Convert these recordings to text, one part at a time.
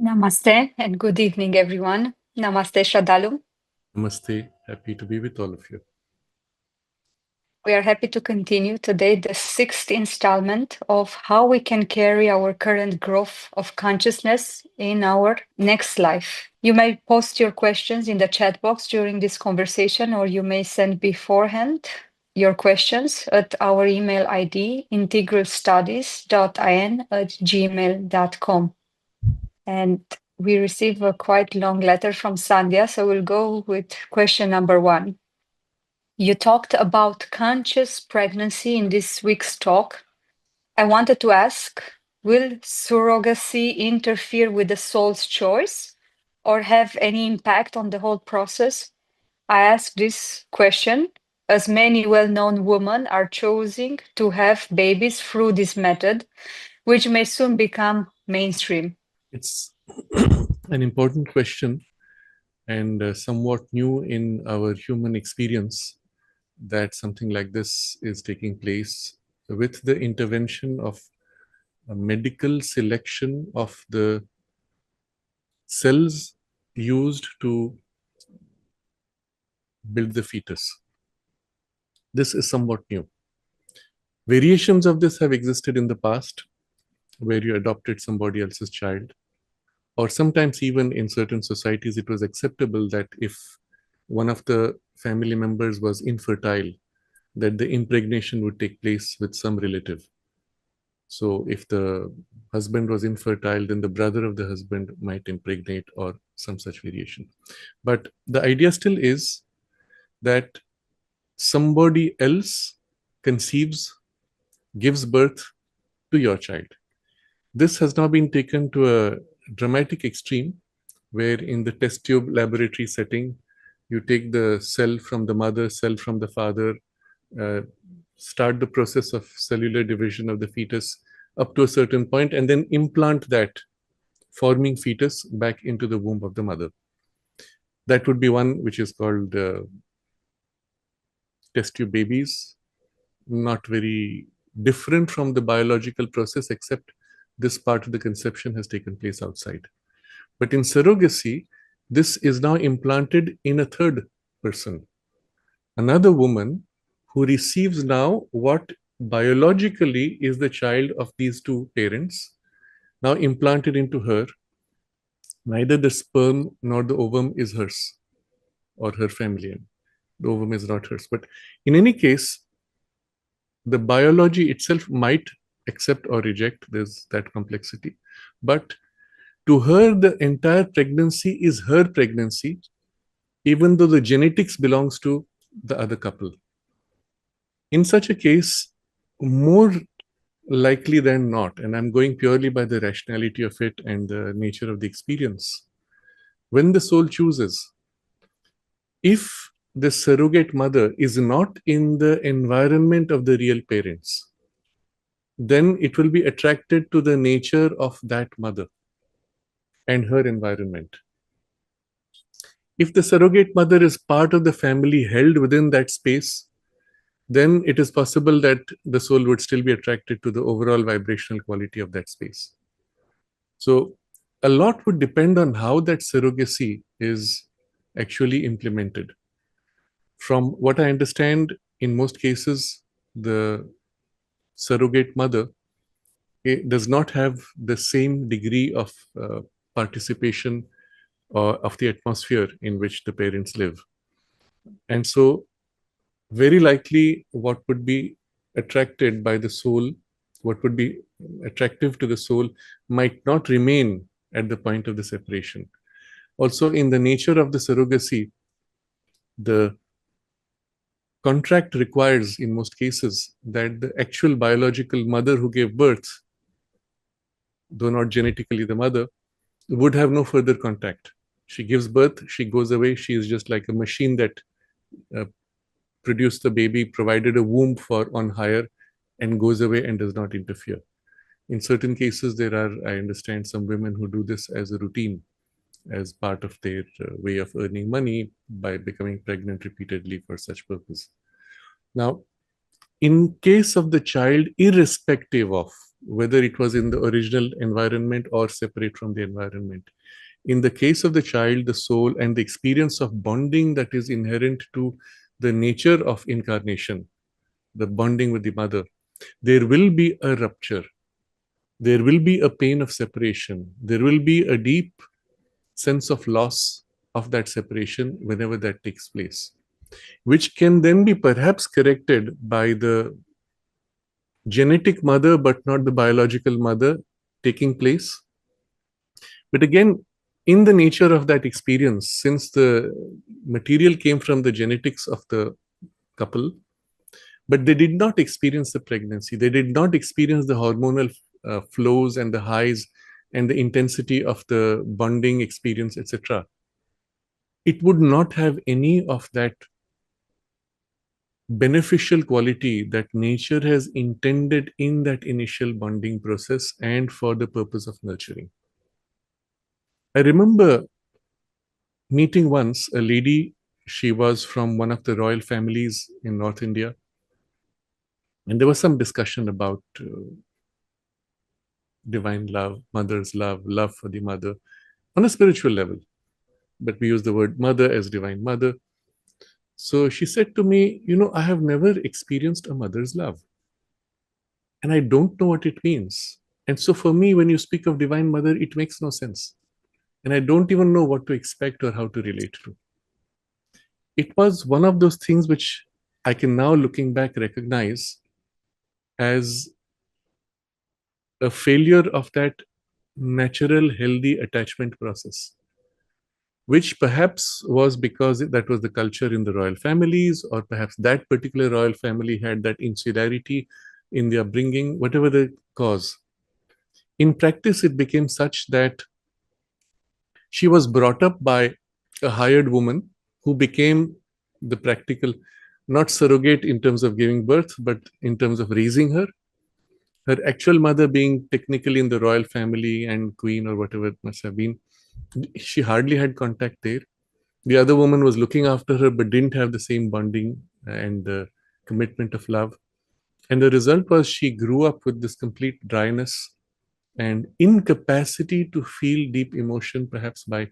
Namaste and good evening, everyone. Namaste, Sraddhalu. Namaste. Happy to be with all of you. We are happy to continue today the sixth installment of how we can carry our current growth of consciousness in our next life. You may post your questions in the chat box during this conversation, or you may send beforehand your questions at our email ID integralstudies.in@gmail.com. And we receive a quite long letter from Sandhya, so we'll go with question number 1. You talked about conscious pregnancy in this week's talk. I wanted to ask, will surrogacy interfere with the soul's choice or have any impact on the whole process? I ask this question as many well-known women are choosing to have babies through this method, which may soon become mainstream. It's an important question and somewhat new in our human experience that something like this is taking place with the intervention of a medical selection of the cells used to build the fetus. This is somewhat new. Variations of this have existed in the past, where you adopted somebody else's child. Or sometimes even in certain societies, it was acceptable that if one of the family members was infertile, that the impregnation would take place with some relative. So if the husband was infertile, then the brother of the husband might impregnate or some such variation. But the idea still is that somebody else conceives, gives birth to your child. This has now been taken to a dramatic extreme, where in the test tube laboratory setting, you take the cell from the mother, cell from the father, start the process of cellular division of the fetus up to a certain point, and then implant that forming fetus back into the womb of the mother. That would be one which is called test tube babies, not very different from the biological process, except this part of the conception has taken place outside. But in surrogacy, this is now implanted in a third person, another woman who receives now what biologically is the child of these two parents, now implanted into her. Neither the sperm nor the ovum is hers or her family. The ovum is not hers. But in any case, the biology itself might accept or reject. There's that complexity. But to her, the entire pregnancy is her pregnancy, even though the genetics belongs to the other couple. In such a case, more likely than not, and I'm going purely by the rationality of it and the nature of the experience, when the soul chooses, if the surrogate mother is not in the environment of the real parents, then it will be attracted to the nature of that mother and her environment. If the surrogate mother is part of the family held within that space, then it is possible that the soul would still be attracted to the overall vibrational quality of that space. So a lot would depend on how that surrogacy is actually implemented. From what I understand, in most cases, the surrogate mother does not have the same degree of participation of the atmosphere in which the parents live. And so very likely what would be attracted by the soul, what would be attractive to the soul, might not remain at the point of the separation. Also, in the nature of the surrogacy, the contract requires, in most cases, that the actual biological mother who gave birth, though not genetically the mother, would have no further contact. She gives birth, she goes away, she is just like a machine that produced the baby, provided a womb for on hire, and goes away and does not interfere. In certain cases, there are, I understand, some women who do this as a routine, as part of their way of earning money by becoming pregnant repeatedly for such purpose. Now, in case of the child, irrespective of whether it was in the original environment or separate from the environment. In the case of the child, the soul and the experience of bonding that is inherent to the nature of incarnation, the bonding with the mother, there will be a rupture. There will be a pain of separation. There will be a deep sense of loss of that separation whenever that takes place, which can then be perhaps corrected by the genetic mother, but not the biological mother taking place. But again, in the nature of that experience, since the material came from the genetics of the couple, but they did not experience the pregnancy, they did not experience the hormonal flows and the highs and the intensity of the bonding experience, etc. It would not have any of that beneficial quality that nature has intended in that initial bonding process and for the purpose of nurturing. I remember meeting once a lady. She was from one of the royal families in North India, and there was some discussion about divine love, mother's love, love for the mother on a spiritual level. But we use the word mother as divine mother. So she said to me, I have never experienced a mother's love, and I don't know what it means. And so for me, when you speak of divine mother, it makes no sense. And I don't even know what to expect or how to relate to. It was one of those things which I can now, looking back, recognize as a failure of that natural, healthy attachment process, which perhaps was because that was the culture in the royal families, or perhaps that particular royal family had that insularity in the upbringing, whatever the cause. In practice, it became such that she was brought up by a hired woman who became the practical, not surrogate in terms of giving birth, but in terms of raising her. Her actual mother being technically in the royal family and queen or whatever it must have been, she hardly had contact there. The other woman was looking after her but didn't have the same bonding and commitment of love. And the result was she grew up with this complete dryness and incapacity to feel deep emotion, perhaps by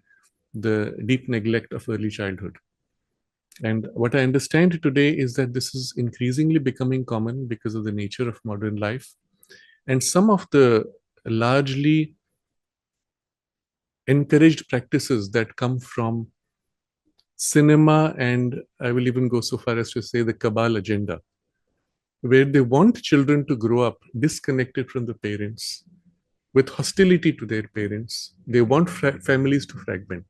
the deep neglect of early childhood. And what I understand today is that this is increasingly becoming common because of the nature of modern life. And some of the largely encouraged practices that come from cinema, and I will even go so far as to say the cabal agenda, where they want children to grow up disconnected from the parents, with hostility to their parents. They want families to fragment.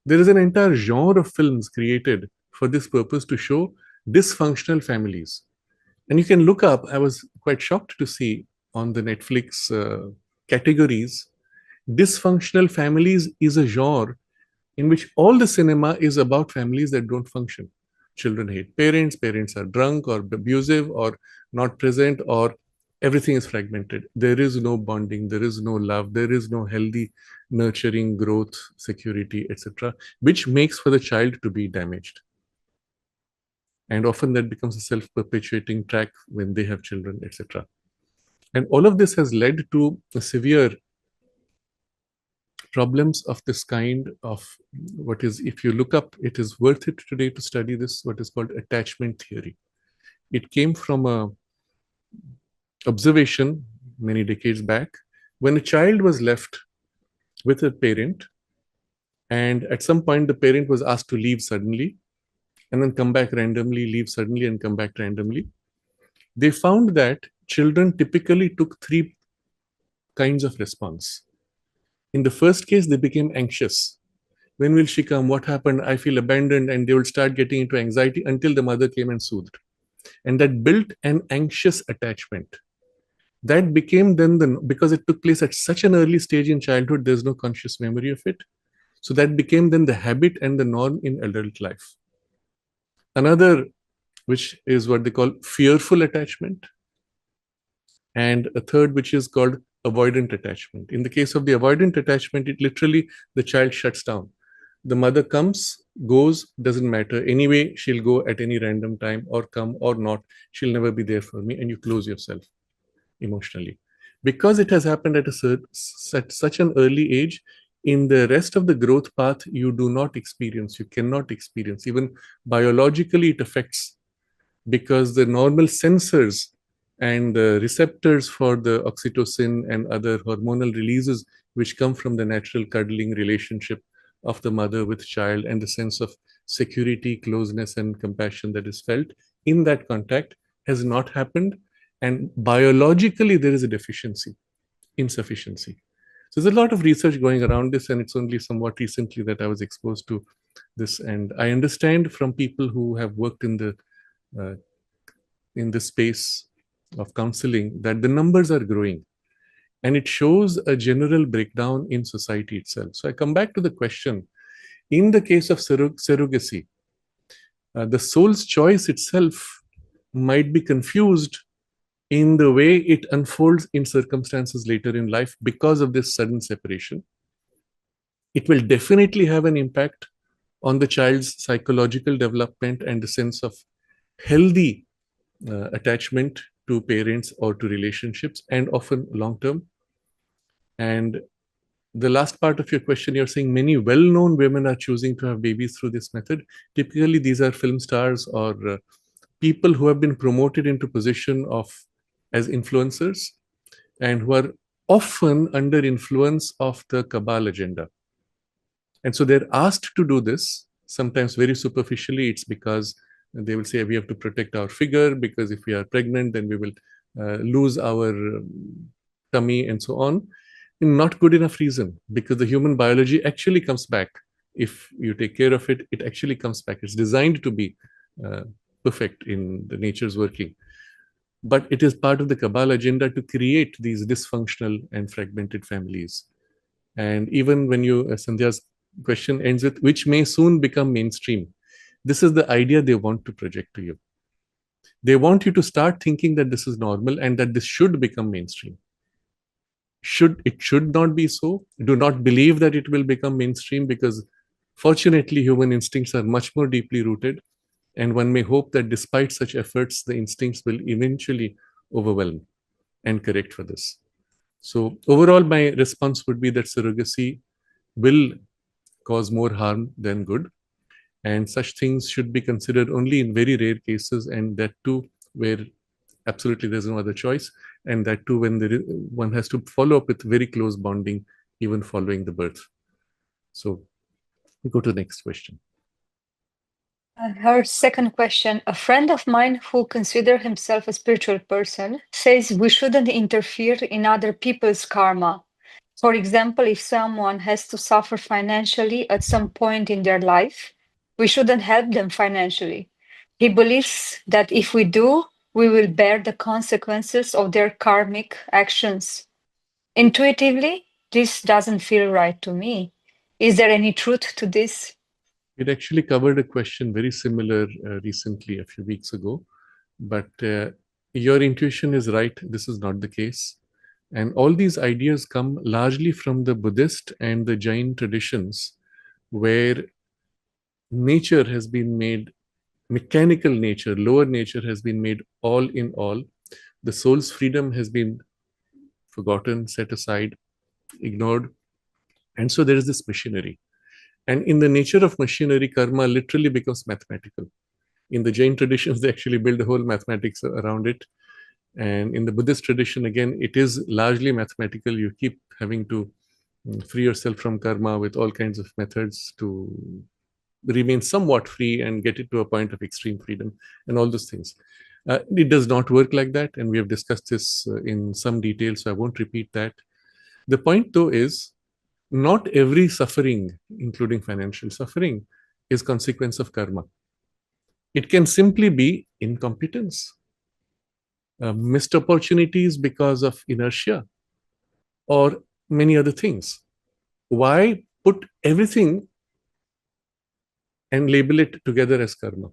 There is an entire genre of films created for this purpose to show dysfunctional families. And you can look up, I was quite shocked to see on the Netflix categories, dysfunctional families is a genre in which all the cinema is about families that don't function. Children hate parents, parents are drunk or abusive or not present, or everything is fragmented. There is no bonding, there is no love, there is no healthy nurturing, growth, security, etc., which makes for the child to be damaged. And often that becomes a self-perpetuating track when they have children, etc. And all of this has led to severe problems of this kind of what is, if you look up, it is worth it today to study this, what is called attachment theory. It came from a observation many decades back when a child was left with a parent, and at some point the parent was asked to leave suddenly and then come back randomly, leave suddenly and come back randomly. They found that children typically took three kinds of response. In the first case, they became anxious. When will she come? What happened? I feel abandoned. And they would start getting into anxiety until the mother came and soothed. And that built an anxious attachment. That became then because it took place at such an early stage in childhood, there's no conscious memory of it. So that became then the habit and the norm in adult life. Another, which is what they call fearful attachment. And a third, which is called avoidant attachment. In the case of the avoidant attachment, it literally, the child shuts down. The mother comes, goes, doesn't matter. Anyway, she'll go at any random time or come or not. She'll never be there for me. And you close yourself emotionally. Because it has happened at such an early age, in the rest of the growth path, you do not experience, you cannot experience. Even biologically, it affects, because the normal sensors and the receptors for the oxytocin and other hormonal releases which come from the natural cuddling relationship of the mother with child, and the sense of security, closeness, and compassion that is felt in that contact has not happened. And biologically, there is a deficiency, insufficiency. So there's a lot of research going around this, and it's only somewhat recently that I was exposed to this. And I understand from people who have worked uh, in the space of counseling that the numbers are growing, and it shows a general breakdown in society itself. So I come back to the question, in the case of surrogacy, the soul's choice itself might be confused in the way it unfolds in circumstances later in life because of this sudden separation. It will definitely have an impact on the child's psychological development and the sense of healthy attachment to parents or to relationships, and often long term. And the last part of your question, you're saying many well known women are choosing to have babies through this method. Typically, these are film stars or people who have been promoted into position of as influencers, and who are often under influence of the cabal agenda. And so they're asked to do this, sometimes very superficially. It's because they will say we have to protect our figure, because if we are pregnant, then we will lose our tummy and so on. Not good enough reason, because the human biology actually comes back. If you take care of it, it actually comes back. It's designed to be uh, perfect in the nature's working. But it is part of the cabal agenda to create these dysfunctional and fragmented families. And even when you, Sandhya's question ends with, which may soon become mainstream. This is the idea they want to project to you. They want you to start thinking that this is normal and that this should become mainstream. It should not be so. Do not believe that it will become mainstream, because fortunately, human instincts are much more deeply rooted. And one may hope that despite such efforts, the instincts will eventually overwhelm and correct for this. So overall, my response would be that surrogacy will cause more harm than good. And such things should be considered only in very rare cases, and that too, where absolutely there's no other choice. And that too, when one has to follow up with very close bonding, even following the birth. So we go to the next question. Her second question, a friend of mine who considers himself a spiritual person says we shouldn't interfere in other people's karma. For example, if someone has to suffer financially at some point in their life, we shouldn't help them financially. He believes that if we do, we will bear the consequences of their karmic actions. Intuitively, this doesn't feel right to me. Is there any truth to this? It actually covered a question very similar recently, a few weeks ago. But your intuition is right. This is not the case. And all these ideas come largely from the Buddhist and the Jain traditions, where nature has been made, mechanical nature, lower nature has been made all in all. The soul's freedom has been forgotten, set aside, ignored. And so there is this machinery. And in the nature of machinery, karma literally becomes mathematical. In the Jain traditions, they actually build a whole mathematics around it. And in the Buddhist tradition, again, it is largely mathematical. You keep having to free yourself from karma with all kinds of methods to remain somewhat free and get it to a point of extreme freedom and all those things. It does not work like that. And we have discussed this in some detail, so I won't repeat that. The point, though, is not every suffering, including financial suffering, is consequence of karma. It can simply be incompetence, missed opportunities because of inertia, or many other things. Why put everything and label it together as karma?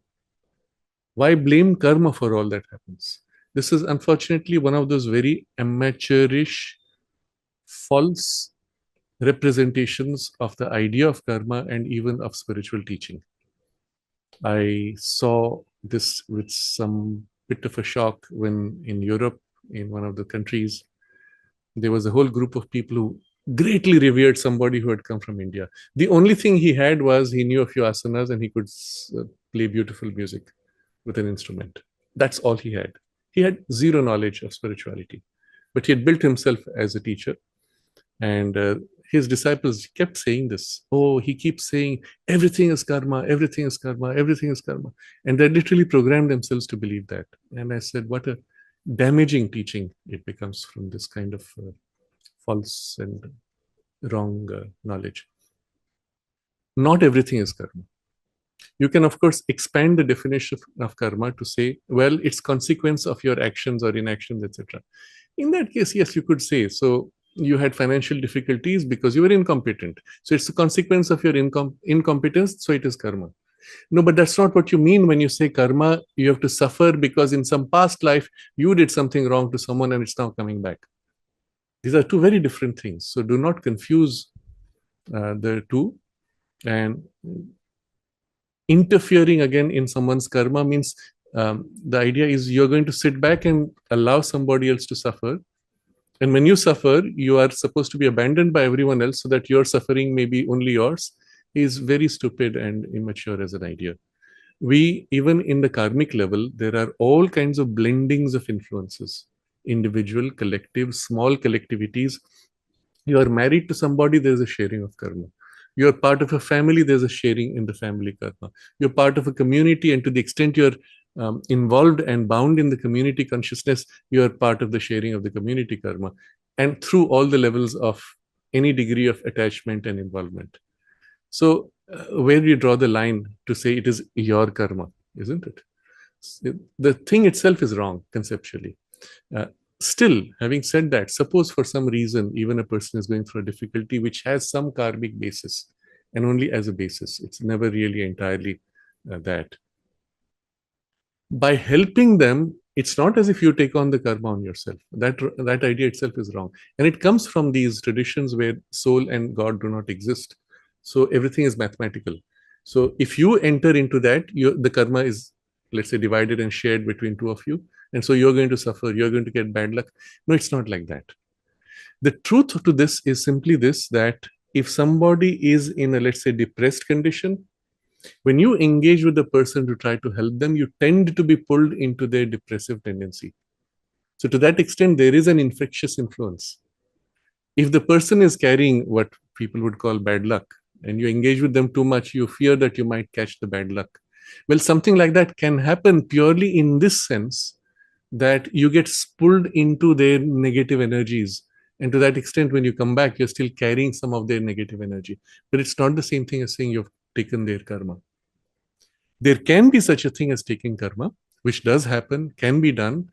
Why blame karma for all that happens? This is unfortunately one of those very amateurish, false representations of the idea of karma and even of spiritual teaching. I saw this with some bit of a shock when in Europe, in one of the countries, There was a whole group of people who greatly revered somebody who had come from India. The only thing he had was he knew a few asanas and he could play beautiful music with an instrument. That's all he had. He had zero knowledge of spirituality, but he had built himself as a teacher. And his disciples kept saying this. Oh, he keeps saying, everything is karma, everything is karma, everything is karma. And they literally programmed themselves to believe that. And I said, what a damaging teaching it becomes from this kind of false and wrong knowledge. Not everything is karma. You can, of course, expand the definition of karma to say, well, it's consequence of your actions or inactions, etc. In that case, yes, you could say, so you had financial difficulties because you were incompetent. So it's the consequence of your incompetence, so it is karma. No, but that's not what you mean when you say karma. You have to suffer because in some past life, you did something wrong to someone and it's now coming back. These are two very different things. So do not confuse the two. And interfering again in someone's karma means the idea is you're going to sit back and allow somebody else to suffer. And when you suffer, you are supposed to be abandoned by everyone else so that your suffering may be only yours, is very stupid and immature as an idea. We, even in the karmic level, there are all kinds of blendings of influences, individual, collective, small collectivities. You are married to somebody, there's a sharing of karma. You're part of a family, there's a sharing in the family karma. You're part of a community, and to the extent you're involved and bound in the community consciousness, you are part of the sharing of the community karma. And through all the levels of any degree of attachment and involvement. So, where do you draw the line to say it is your karma, isn't it? The thing itself is wrong conceptually. Still, having said that, suppose for some reason even a person is going through a difficulty which has some karmic basis, and only as a basis, it's never really entirely that. By helping them, it's not as if you take on the karma on yourself. That idea itself is wrong. And it comes from these traditions where soul and God do not exist. So everything is mathematical. So if you enter into that, the karma is, let's say, divided and shared between two of you. And so you're going to suffer, you're going to get bad luck. No, it's not like that. The truth to this is simply this, that if somebody is in a, let's say, depressed condition, when you engage with the person to try to help them, you tend to be pulled into their depressive tendency. So to that extent, there is an infectious influence. If the person is carrying what people would call bad luck, and you engage with them too much, you fear that you might catch the bad luck. Well, something like that can happen purely in this sense, that you get pulled into their negative energies. And to that extent, when you come back, you're still carrying some of their negative energy. But it's not the same thing as saying you've taken their karma. There can be such a thing as taking karma, which does happen, can be done.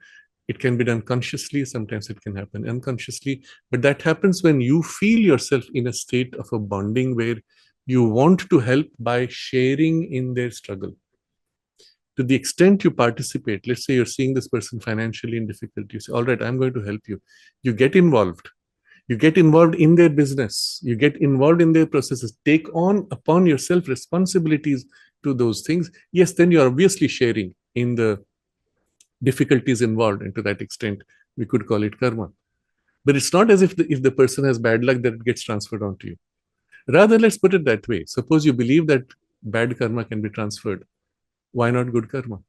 It can be done consciously, sometimes it can happen unconsciously, but that happens when you feel yourself in a state of a bonding where you want to help by sharing in their struggle. To the extent you participate, let's say you're seeing this person financially in difficulty, you say, all right, I'm going to help you. You get involved. You get involved in their business. You get involved in their processes. Take on upon yourself responsibilities to those things. Yes, then you're obviously sharing in the difficulties involved, and to that extent, we could call it karma. But it's not as if the person has bad luck that it gets transferred onto you. Rather, let's put it that way. Suppose you believe that bad karma can be transferred. Why not good karma?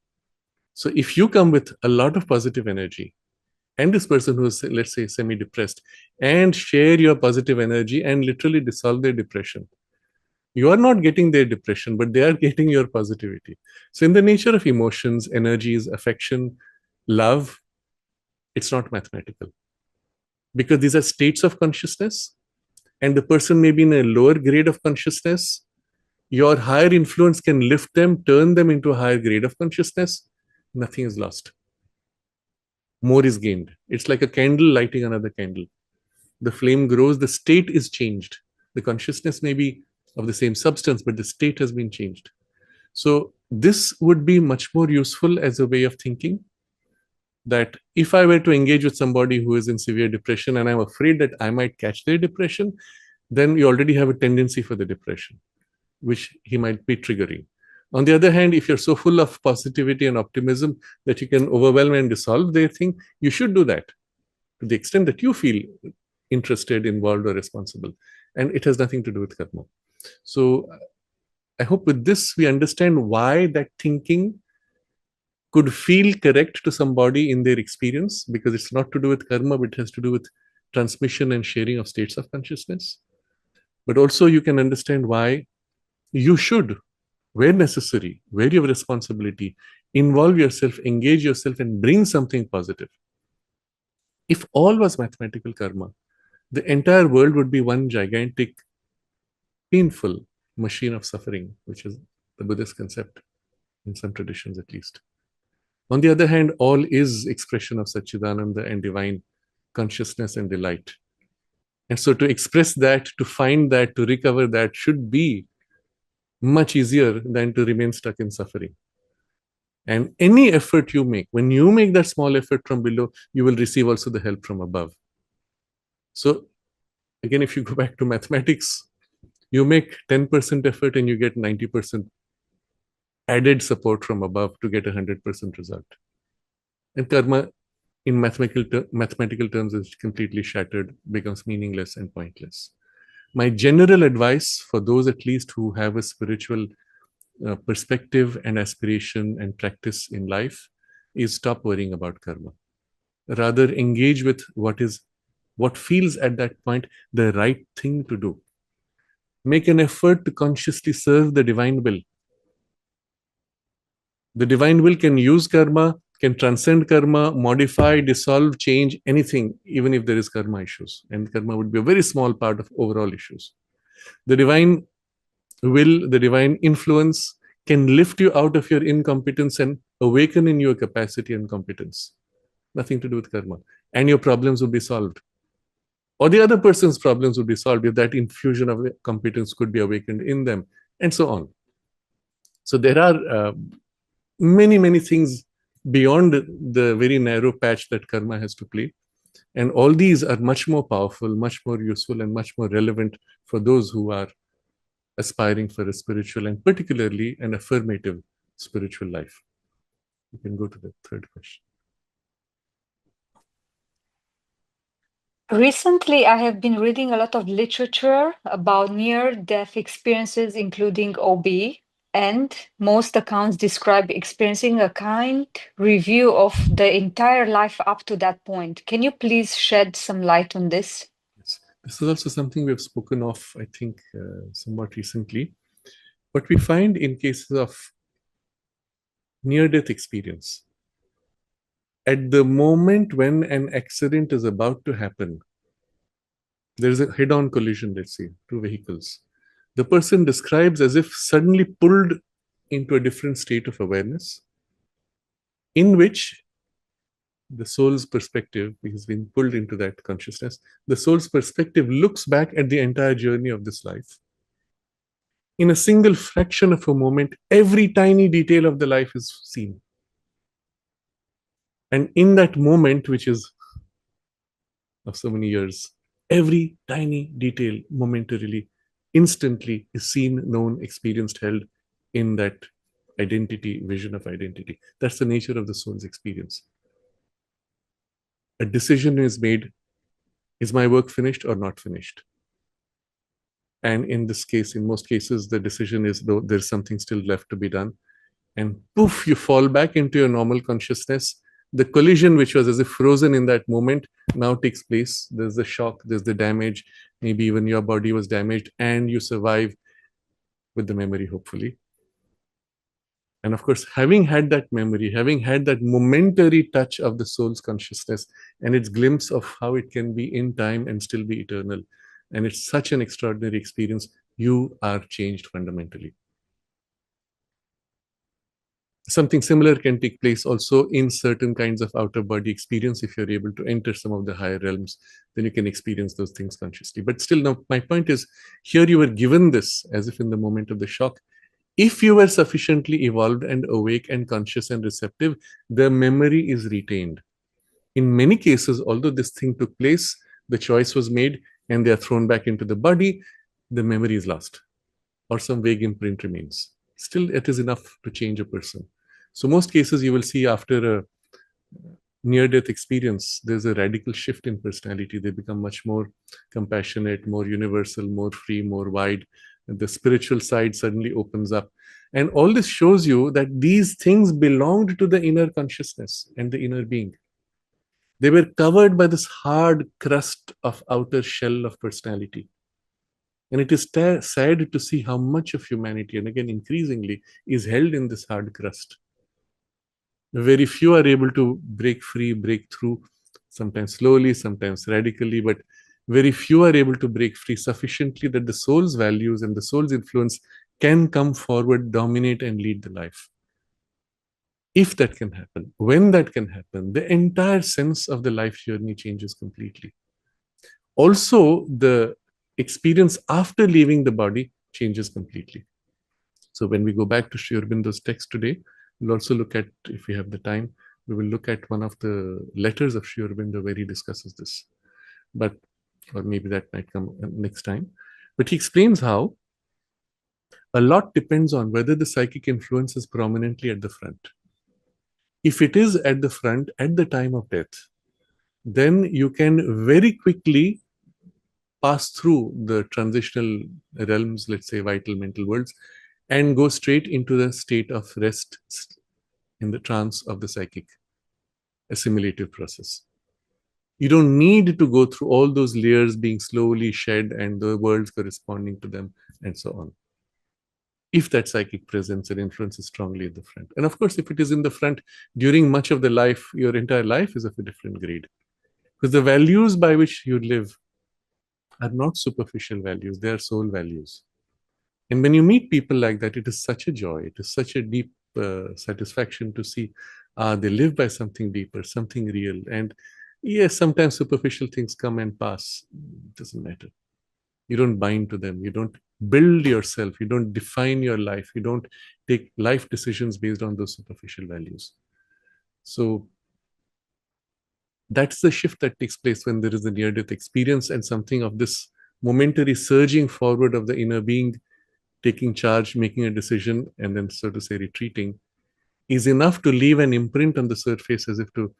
So if you come with a lot of positive energy, and this person who is, let's say, semi-depressed, and share your positive energy and literally dissolve their depression, you are not getting their depression, but they are getting your positivity. So in the nature of emotions, energies, affection, love, it's not mathematical. Because these are states of consciousness, and the person may be in a lower grade of consciousness. Your higher influence can lift them, turn them into a higher grade of consciousness. Nothing is lost. More is gained. It's like a candle lighting another candle. The flame grows, the state is changed. The consciousness may be of the same substance, but the state has been changed. So this would be much more useful as a way of thinking, that if I were to engage with somebody who is in severe depression and I'm afraid that I might catch their depression, then you already have a tendency for the depression, which he might be triggering. On the other hand, if you're so full of positivity and optimism that you can overwhelm and dissolve their thing, you should do that to the extent that you feel interested, involved, or responsible. And it has nothing to do with karma. So I hope with this we understand why that thinking could feel correct to somebody in their experience, because it's not to do with karma, but it has to do with transmission and sharing of states of consciousness. But also you can understand why you should, where necessary, where you have responsibility, involve yourself, engage yourself, and bring something positive. If all was mathematical karma, the entire world would be one gigantic, painful machine of suffering, which is the Buddhist concept, in some traditions at least. On the other hand, all is expression of Satchidananda and divine consciousness and delight. And so to express that, to find that, to recover that should be much easier than to remain stuck in suffering. And any effort you make, when you make that small effort from below, you will receive also the help from above. So again, if you go back to mathematics, you make 10% effort and you get 90% added support from above to get 100% result. And karma in mathematical terms is completely shattered, becomes meaningless and pointless. My general advice for those at least who have a spiritual perspective and aspiration and practice in life is stop worrying about karma. Rather engage with what feels at that point the right thing to do. Make an effort to consciously serve the divine will. The divine will can use karma, can transcend karma, modify, dissolve, change anything, even if there is karma issues. And karma would be a very small part of overall issues. The divine will, the divine influence can lift you out of your incompetence and awaken in your capacity and competence. Nothing to do with karma. And your problems will be solved. Or the other person's problems will be solved if that infusion of competence could be awakened in them, and so on. So there are many, many things beyond the very narrow patch that karma has to play. And all these are much more powerful, much more useful, and much more relevant for those who are aspiring for a spiritual and particularly an affirmative spiritual life. You can go to the third question. Recently, I have been reading a lot of literature about near-death experiences, including OB, and most accounts describe experiencing a kind review of the entire life up to that point. Can you please shed some light on this? Yes. This is also something we have spoken of, I think, somewhat recently. What we find in cases of near-death experience, at the moment when an accident is about to happen, there is a head-on collision, let's say, two vehicles. The person describes as if suddenly pulled into a different state of awareness, in which the soul's perspective has been pulled into that consciousness. The soul's perspective looks back at the entire journey of this life. In a single fraction of a moment, every tiny detail of the life is seen. And in that moment, which is of so many years, every tiny detail momentarily, instantly is seen, known, experienced, held in that identity, vision of identity. That's the nature of the soul's experience. A decision is made, is my work finished or not finished? And in this case, in most cases, the decision is, though there's something still left to be done. And poof, you fall back into your normal consciousness. The collision, which was as if frozen in that moment, now takes place. There's the shock, there's the damage. Maybe even your body was damaged and you survive with the memory, hopefully. And of course, having had that memory, having had that momentary touch of the soul's consciousness and its glimpse of how it can be in time and still be eternal, and it's such an extraordinary experience, you are changed fundamentally. Something similar can take place also in certain kinds of outer body experience. If you're able to enter some of the higher realms, then you can experience those things consciously. But still, now my point is, here you were given this as if in the moment of the shock. If you were sufficiently evolved and awake and conscious and receptive, the memory is retained. In many cases, although this thing took place, the choice was made, and they are thrown back into the body, the memory is lost, or some vague imprint remains. Still, it is enough to change a person. So most cases you will see after a near-death experience, there's a radical shift in personality. They become much more compassionate, more universal, more free, more wide. And the spiritual side suddenly opens up. And all this shows you that these things belonged to the inner consciousness and the inner being. They were covered by this hard crust of outer shell of personality. And it is sad to see how much of humanity, and again increasingly, is held in this hard crust. Very few are able to break free, break through, sometimes slowly, sometimes radically, but very few are able to break free sufficiently that the soul's values and the soul's influence can come forward, dominate, and lead the life. If that can happen, when that can happen, the entire sense of the life journey changes completely. Also, the experience after leaving the body changes completely. So when we go back to Sri Aurobindo's text today, we'll also look at, if we have the time, we will look at one of the letters of Sri Aurobindo where he discusses this. But, or maybe that might come next time. But he explains how a lot depends on whether the psychic influence is prominently at the front. If it is at the front at the time of death, then you can very quickly pass through the transitional realms, let's say vital mental worlds, and go straight into the state of rest in the trance of the psychic assimilative process. You don't need to go through all those layers being slowly shed and the worlds corresponding to them and so on. If that psychic presence and influence is strongly at the front. And of course, if it is in the front during much of the life, your entire life is of a different grade. Because the values by which you live are not superficial values, they are soul values. And when you meet people like that, it is such a joy, it is such a deep satisfaction to see they live by something deeper, something real. And yes, sometimes superficial things come and pass. It doesn't matter. You don't bind to them. You don't build yourself. You don't define your life. You don't take life decisions based on those superficial values. So that's the shift that takes place when there is a near-death experience and something of this momentary surging forward of the inner being, taking charge, making a decision, and then, so to say, retreating, is enough to leave an imprint on the surface as if to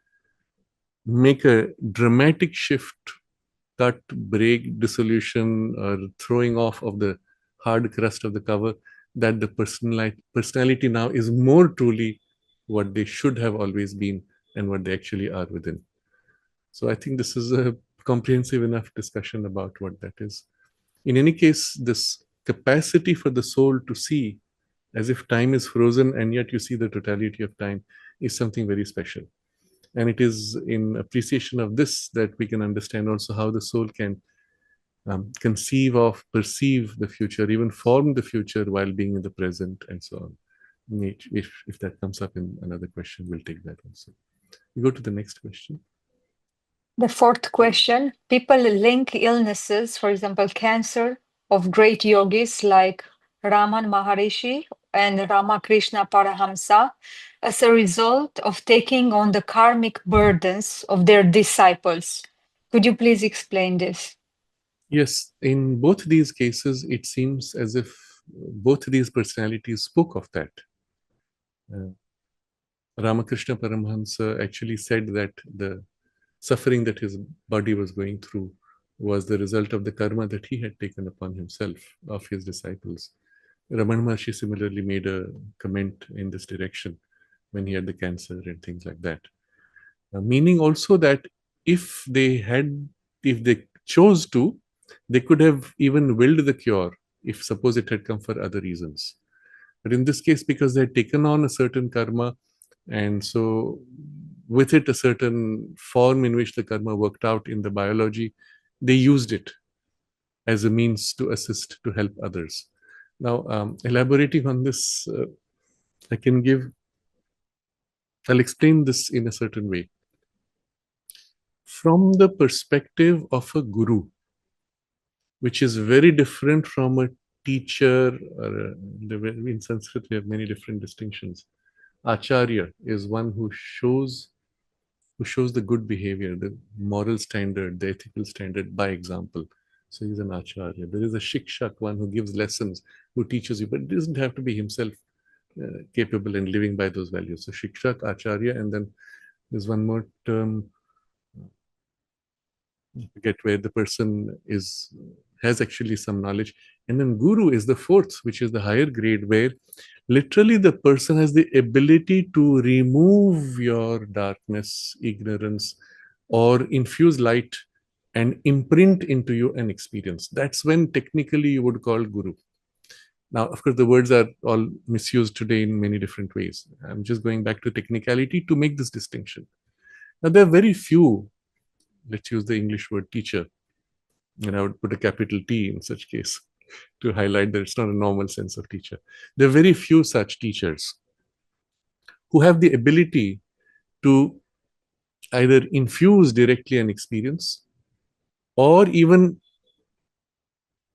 make a dramatic shift, cut, break, dissolution, or throwing off of the hard crust of the cover, that the personality now is more truly what they should have always been and what they actually are within. So I think this is a comprehensive enough discussion about what that is. In any case, this capacity for the soul to see as if time is frozen and yet you see the totality of time is something very special. And it is in appreciation of this that we can understand also how the soul can conceive of, perceive the future, even form the future while being in the present and so on. If that comes up in another question, we'll take that also. We go to the next question. The fourth question, people link illnesses, for example, cancer, of great yogis like Raman Maharishi and Ramakrishna Parahamsa as a result of taking on the karmic burdens of their disciples. Could you please explain this? Yes, in both these cases, it seems as if both these personalities spoke of that. Uh, Ramakrishna Paramahamsa actually said that the suffering that his body was going through was the result of the karma that he had taken upon himself of his disciples. Ramana Maharshi similarly made a comment in this direction when he had the cancer and things like that. Meaning also that if they had, if they chose to, they could have even willed the cure if suppose it had come for other reasons. But in this case, because they had taken on a certain karma, and so with it a certain form in which the karma worked out in the biology, they used it as a means to assist, to help others. Now, elaborating on this, I can give, I'll explain this in a certain way. From the perspective of a guru, which is very different from a teacher, or in Sanskrit we have many different distinctions. Acharya is one who shows the good behavior, the moral standard, the ethical standard by example. So he's an acharya. There is a shikshak, one who gives lessons, who teaches you, but it doesn't have to be himself capable and living by those values. So shikshak, acharya, and then There's one more term, I forget, where the person has actually some knowledge. And then guru is the fourth, which is the higher grade, where literally the person has the ability to remove your darkness, ignorance, or infuse light and imprint into you an experience. That's when technically you would call guru. Now, of course, the words are all misused today in many different ways. I'm just going back to technicality to make this distinction. Now, there are very few, let's use the English word teacher, and I would put a capital T in such case to highlight that it's not a normal sense of teacher. There are very few such teachers who have the ability to either infuse directly an experience or even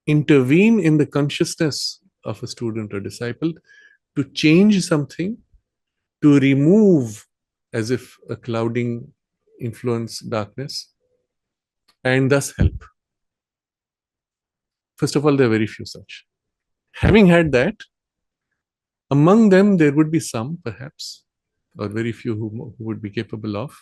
intervene in the consciousness of a student or disciple to change something, to remove as if a clouding influence darkness, and thus help. First of all, there are very few such. Having had that, among them there would be some, perhaps, or very few who would be capable of,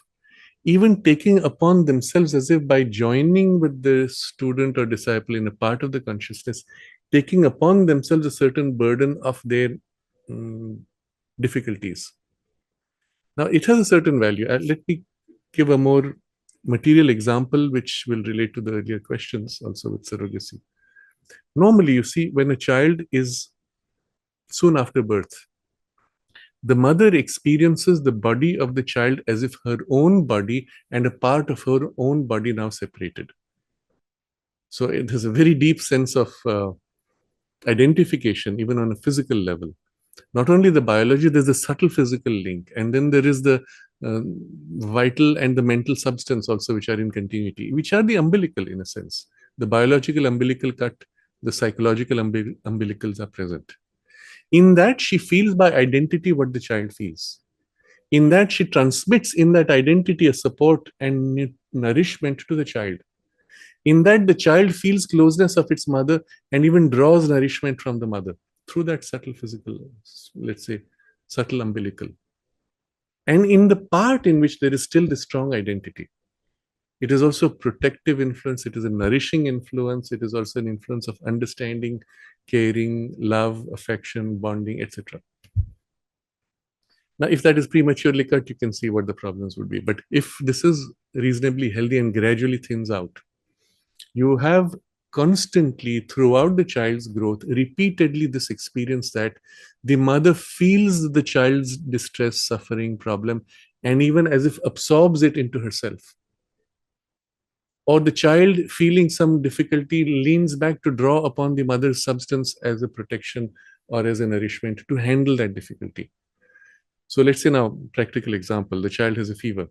even taking upon themselves, as if by joining with the student or disciple in a part of the consciousness, taking upon themselves a certain burden of their difficulties. Now, it has a certain value. Let me give a more material example, which will relate to the earlier questions also with surrogacy. Normally, you see, when a child is soon after birth, the mother experiences the body of the child as if her own body and a part of her own body now separated. So it has a very deep sense of identification, even on a physical level. Not only the biology, there's a subtle physical link, and then there is the vital and the mental substance also, which are in continuity, which are the umbilical in a sense. The biological umbilical cut, the psychological umbilicals are present. In that, she feels by identity what the child feels. In that, she transmits in that identity a support and nourishment to the child. In that, the child feels closeness of its mother and even draws nourishment from the mother through that subtle physical, let's say, subtle umbilical. And in the part in which there is still the strong identity, it is also a protective influence, it is a nourishing influence, it is also an influence of understanding, caring, love, affection, bonding, etc. Now, if that is prematurely cut, you can see what the problems would be. But if this is reasonably healthy and gradually thins out, you have constantly throughout the child's growth repeatedly this experience that the mother feels the child's distress, suffering, problem, and even as if absorbs it into herself. Or the child feeling some difficulty leans back to draw upon the mother's substance as a protection or as a nourishment to handle that difficulty. So let's say now, practical example, the child has a fever.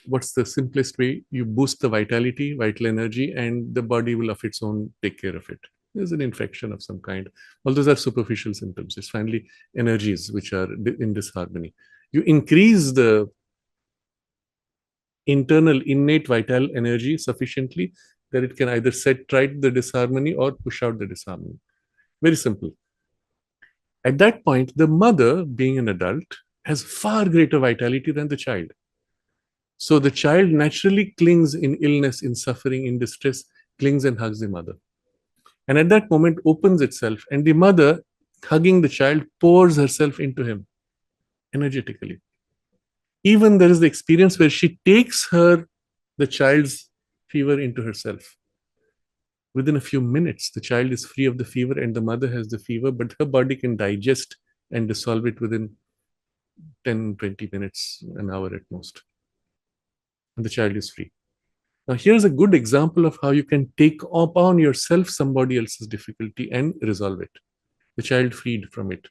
What's the simplest way? You boost the vitality, vital energy, and the body will of its own take care of it. There's an infection of some kind. All those are superficial symptoms. It's finally energies which are in disharmony. You increase the internal innate vital energy sufficiently that it can either set right the disharmony or push out the disharmony. Very simple. At that point, the mother, being an adult, has far greater vitality than the child. So the child naturally clings in illness, in suffering, in distress, clings and hugs the mother. And at that moment opens itself, and the mother, hugging the child, pours herself into him energetically. Even there is the experience where she takes the child's fever into herself. Within a few minutes, the child is free of the fever and the mother has the fever, but her body can digest and dissolve it within 10, 20 minutes, an hour at most. And the child is free. Now, here's a good example of how you can take upon yourself somebody else's difficulty and resolve it. The child freed from it.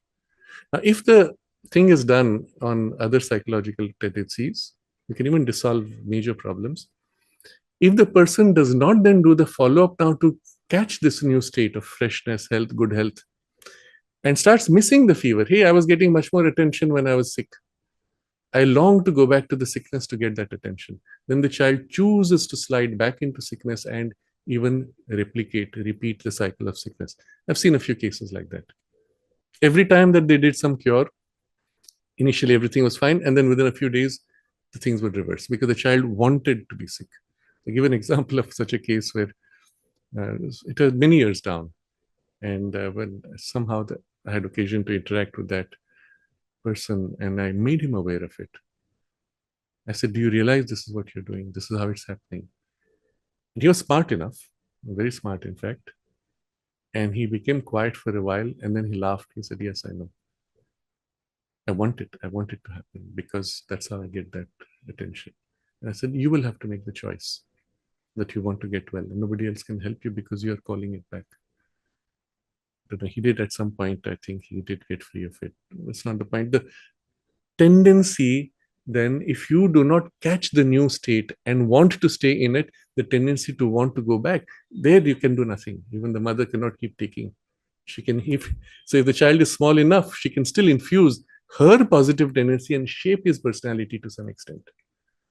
Now, if the thing is done on other psychological tendencies, you can even dissolve major problems. If the person does not then do the follow-up now to catch this new state of freshness, health, good health, and starts missing the fever. Hey, I was getting much more attention when I was sick. I long to go back to the sickness to get that attention. Then the child chooses to slide back into sickness and even repeat the cycle of sickness. I've seen a few cases like that. Every time that they did some cure, initially everything was fine, and then within a few days, the things would reverse because the child wanted to be sick. I give an example of such a case where it was many years down, and when somehow I had occasion to interact with that person, and I made him aware of it. I said, "Do you realize this is what you're doing? This is how it's happening?" And he was smart enough, very smart, in fact. And he became quiet for a while, and then he laughed. He said, "Yes, I know. I want it. I want it to happen because that's how I get that attention." And I said, "You will have to make the choice that you want to get well, and nobody else can help you because you are calling it back." But he did at some point. I think he did get free of it. That's not the point. The tendency, then, if you do not catch the new state and want to stay in it, the tendency to want to go back, there you can do nothing. Even the mother cannot keep taking. She can, if the child is small enough, she can still infuse her positive tendency and shape his personality to some extent.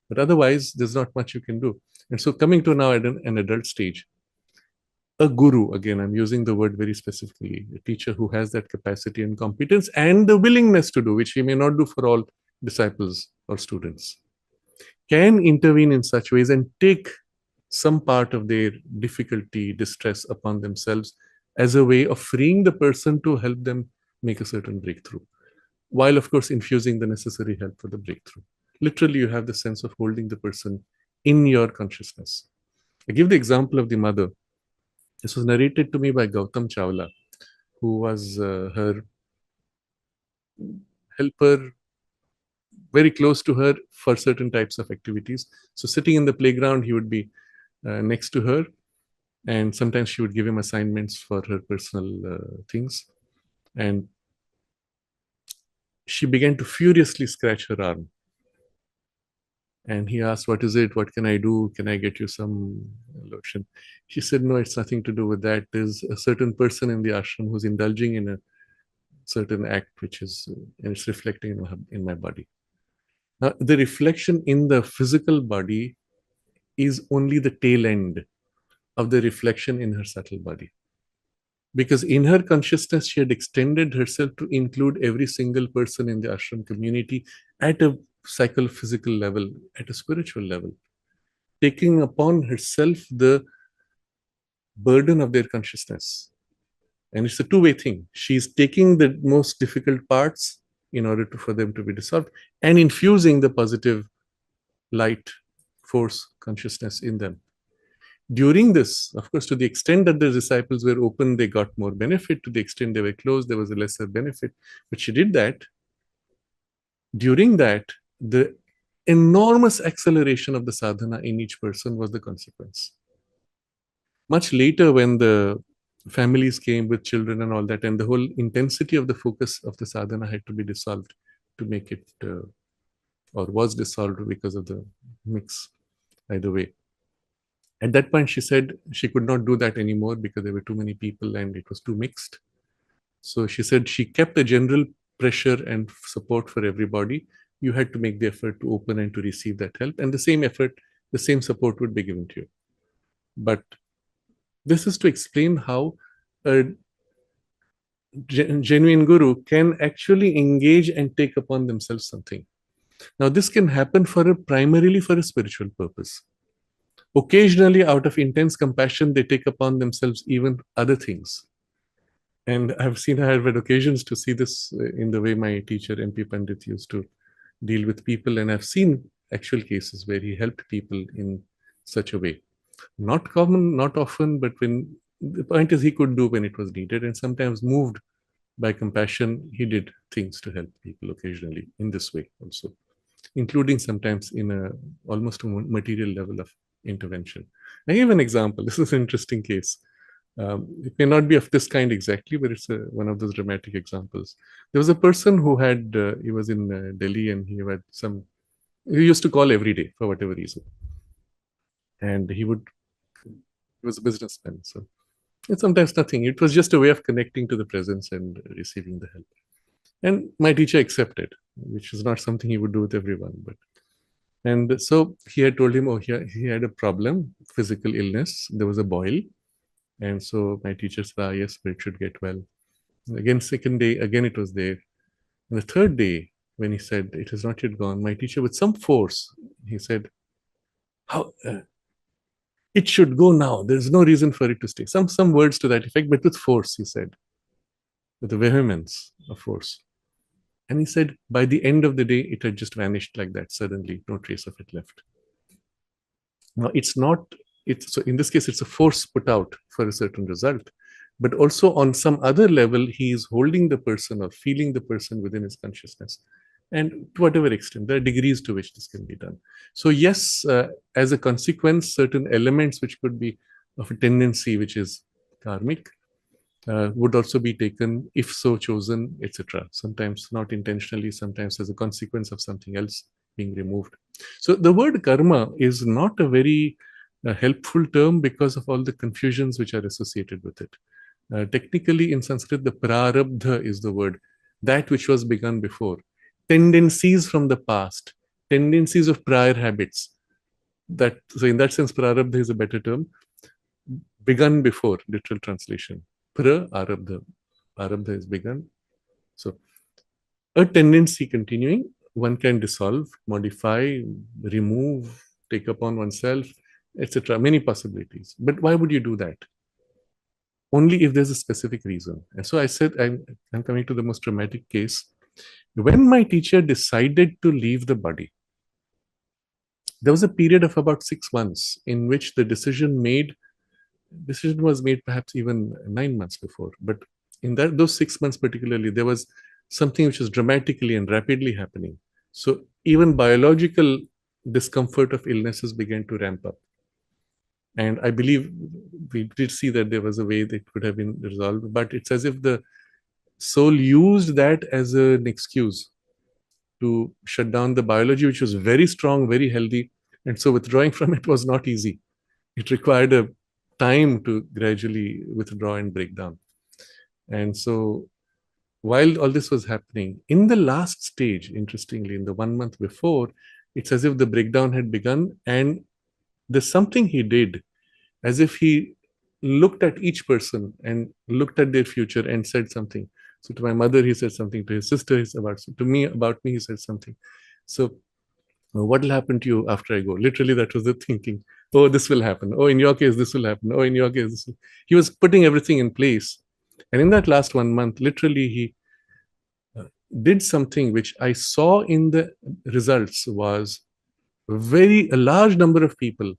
But otherwise, there's not much you can do. And so, coming to now at an adult stage, a guru, again, I'm using the word very specifically, a teacher who has that capacity and competence and the willingness to do, which he may not do for all disciples or students, can intervene in such ways and take some part of their difficulty, distress upon themselves as a way of freeing the person to help them make a certain breakthrough, while, of course, infusing the necessary help for the breakthrough. Literally, you have the sense of holding the person in your consciousness. I give the example of the mother. This was narrated to me by Gautam Chawla, who was her helper, very close to her for certain types of activities. So sitting in the playground, he would be next to her, and sometimes she would give him assignments for her personal things. And she began to furiously scratch her arm. And he asked, "What is it? What can I do? Can I get you some lotion?" She said, "No, it's nothing to do with that. There's a certain person in the ashram who's indulging in a certain act, which is, and it's reflecting in my body." Now, the reflection in the physical body is only the tail end of the reflection in her subtle body. Because in her consciousness, she had extended herself to include every single person in the ashram community at a psychophysical level, at a spiritual level, taking upon herself the burden of their consciousness. And it's a two-way thing. She's taking the most difficult parts in order for them to be dissolved and infusing the positive light force consciousness in them. During this, of course, to the extent that the disciples were open, they got more benefit. To the extent they were closed, there was a lesser benefit. But she did that. During that, the enormous acceleration of the sadhana in each person was the consequence. Much later, when the families came with children and all that, and the whole intensity of the focus of the sadhana had to be dissolved to make it, or was dissolved because of the mix, either way. At that point, she said she could not do that anymore because there were too many people and it was too mixed. So she said she kept a general pressure and support for everybody. You had to make the effort to open and to receive that help, and the same effort, the same support would be given to you. But this is to explain how a genuine guru can actually engage and take upon themselves something. Now, this can happen primarily for a spiritual purpose. Occasionally, out of intense compassion, they take upon themselves even other things. And I've had occasions to see this in the way my teacher, MP Pandit, used to deal with people. And I've seen actual cases where he helped people in such a way. Not common, not often, but when the point is he could do when it was needed. And sometimes moved by compassion, he did things to help people occasionally in this way also, including sometimes in almost a material level of intervention. I give an example. This is an interesting case. It may not be of this kind exactly, but it's one of those dramatic examples. There was a person who he was in Delhi, and he used to call every day for whatever reason. And he was a businessman. So it's sometimes nothing. It was just a way of connecting to the presence and receiving the help. And my teacher accepted, which is not something he would do with everyone. And so he had told him, he had a problem, physical illness. There was a boil. And so my teacher said, yes, but it should get well. And again, second day, again it was there. And the third day, when he said, "It has not yet gone," my teacher, with some force, he said, "How it should go now. There's no reason for it to stay." Some words to that effect, but with force, he said, with the vehemence of force. And he said, by the end of the day, it had just vanished like that suddenly, no trace of it left. Now, so in this case, it's a force put out for a certain result, but also on some other level, he is holding the person or feeling the person within his consciousness. And to whatever extent, there are degrees to which this can be done. So yes, as a consequence, certain elements which could be of a tendency which is karmic would also be taken if so chosen, etc. Sometimes not intentionally, sometimes as a consequence of something else being removed. So the word karma is not a very helpful term because of all the confusions which are associated with it. Technically, in Sanskrit, the prarabdha is the word, that which was begun before. Tendencies from the past, tendencies of prior habits. So in that sense, prarabdha is a better term. Begun before, literal translation. Pra-arabdha. Arabdha is begun. So a tendency continuing, one can dissolve, modify, remove, take upon oneself, etc. Many possibilities. But why would you do that? Only if there's a specific reason. And so I said, I'm coming to the most dramatic case. When my teacher decided to leave the body, there was a period of about 6 months in which the decision was made perhaps even 9 months before. But in those 6 months particularly, there was something which was dramatically and rapidly happening. So even biological discomfort of illnesses began to ramp up. And I believe we did see that there was a way that could have been resolved, but it's as if the soul used that as an excuse to shut down the biology, which was very strong, very healthy. And so withdrawing from it was not easy. It required a time to gradually withdraw and break down. And so while all this was happening, in the last stage, interestingly, in the 1 month before, it's as if the breakdown had begun, and there's something he did, as if he looked at each person and looked at their future and said something. So to my mother, he said something. To his sister, to me, about me, he said something. So what will happen to you after I go? Literally, that was the thinking. Oh, this will happen. Oh, in your case, this will happen. Oh, in your case, this will. He was putting everything in place. And in that last 1 month, literally, he did something which I saw in the results was a large number of people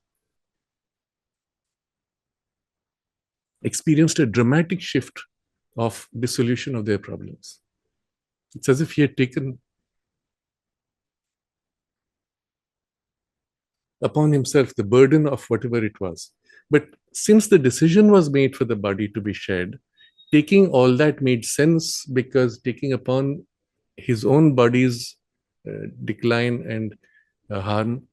experienced a dramatic shift of dissolution of their problems. It's as if he had taken upon himself the burden of whatever it was. But since the decision was made for the body to be shed, taking all that made sense, because taking upon his own body's decline and harm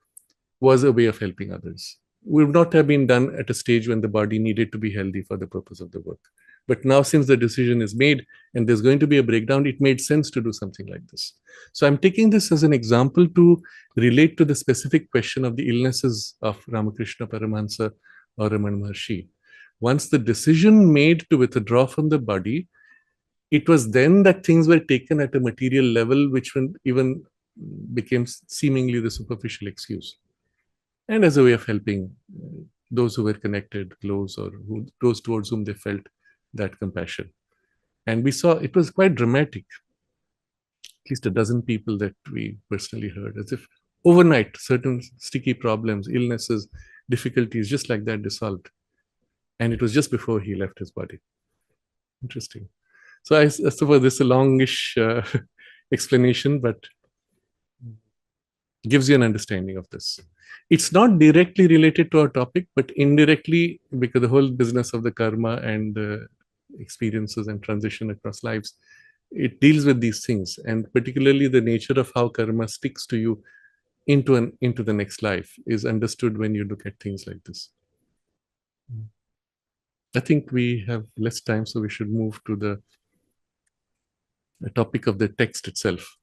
was a way of helping others. Would not have been done at a stage when the body needed to be healthy for the purpose of the work. But now, since the decision is made and there's going to be a breakdown, it made sense to do something like this. So I'm taking this as an example to relate to the specific question of the illnesses of Ramakrishna Paramahansa or Ramana Maharshi. Once the decision made to withdraw from the body, it was then that things were taken at a material level, which even became seemingly the superficial excuse. And as a way of helping those who were connected, close, or those towards whom they felt that compassion. And we saw it was quite dramatic. At least a dozen people that we personally heard, as if overnight certain sticky problems, illnesses, difficulties, just like that dissolved. And it was just before he left his body. Interesting. So I suppose this is a longish explanation, but gives you an understanding of this. It's not directly related to our topic, but indirectly, because the whole business of the karma and experiences and transition across lives, it deals with these things, and particularly the nature of how karma sticks to you into the next life is understood when you look at things like this. I think we have less time, so we should move to the topic of the text itself.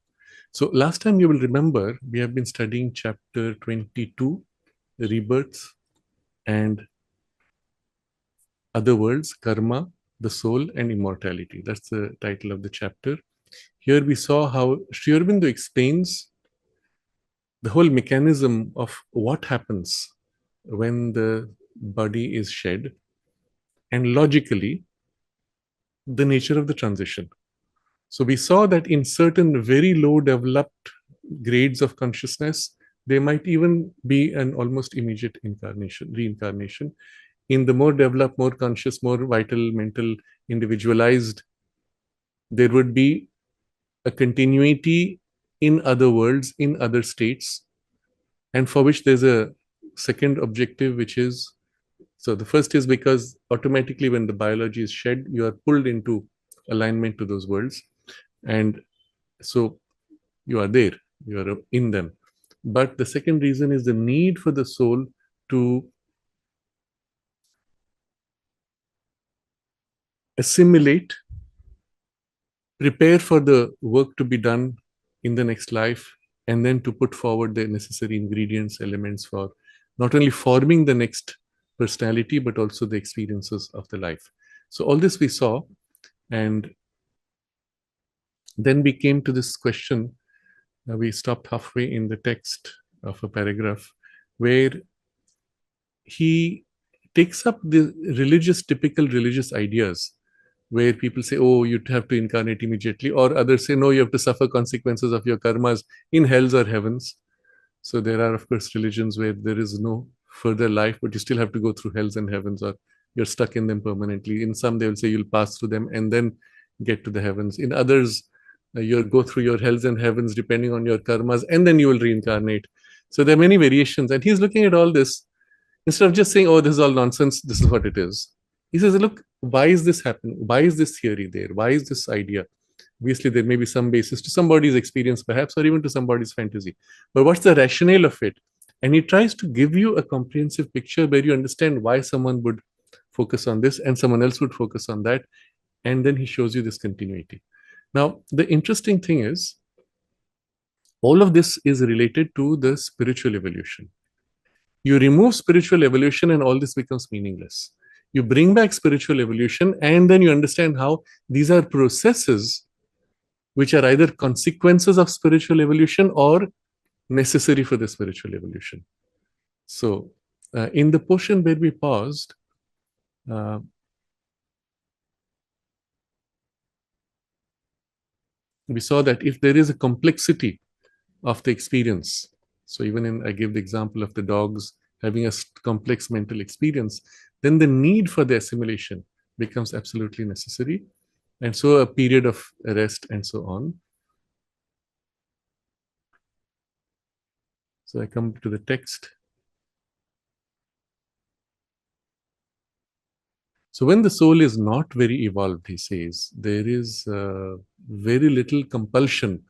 So last time, you will remember, we have been studying chapter 22, rebirths and other worlds, karma, the soul, and immortality. That's the title of the chapter. Here we saw how Sri Aurobindo explains the whole mechanism of what happens when the body is shed, and logically, the nature of the transition. So we saw that in certain very low developed grades of consciousness, there might even be an almost immediate incarnation, reincarnation. In the more developed, more conscious, more vital, mental, individualized, there would be a continuity in other worlds, in other states, and for which there's a second objective, which is, so the first is because automatically when the biology is shed, you are pulled into alignment to those worlds. And so you are there, you are in them. But the second reason is the need for the soul to assimilate, prepare for the work to be done in the next life, and then to put forward the necessary ingredients, elements for not only forming the next personality, but also the experiences of the life. So all this we saw, and then we came to this question. We stopped halfway in the text of a paragraph where he takes up the typical religious ideas, where people say, oh, you have to incarnate immediately, or others say, no, you have to suffer consequences of your karmas in hells or heavens. So there are, of course, religions where there is no further life, but you still have to go through hells and heavens, or you're stuck in them permanently. In some, they will say you'll pass through them and then get to the heavens. In others, you'll go through your hells and heavens depending on your karmas, and then you will reincarnate. So there are many variations. And he's looking at all this. Instead of just saying, oh, this is all nonsense, this is what it is. He says, look, why is this happening? Why is this theory there? Why is this idea? Obviously, there may be some basis to somebody's experience, perhaps, or even to somebody's fantasy. But what's the rationale of it? And he tries to give you a comprehensive picture where you understand why someone would focus on this and someone else would focus on that. And then he shows you this continuity. Now, the interesting thing is, all of this is related to the spiritual evolution. You remove spiritual evolution and all this becomes meaningless. You bring back spiritual evolution and then you understand how these are processes which are either consequences of spiritual evolution or necessary for the spiritual evolution. So, in the portion where we paused, uh, we saw that if there is a complexity of the experience, so even in, I gave the example of the dogs having a complex mental experience, then the need for the assimilation becomes absolutely necessary. And so a period of rest and so on. So I come to the text. So when the soul is not very evolved, he says, there is very little compulsion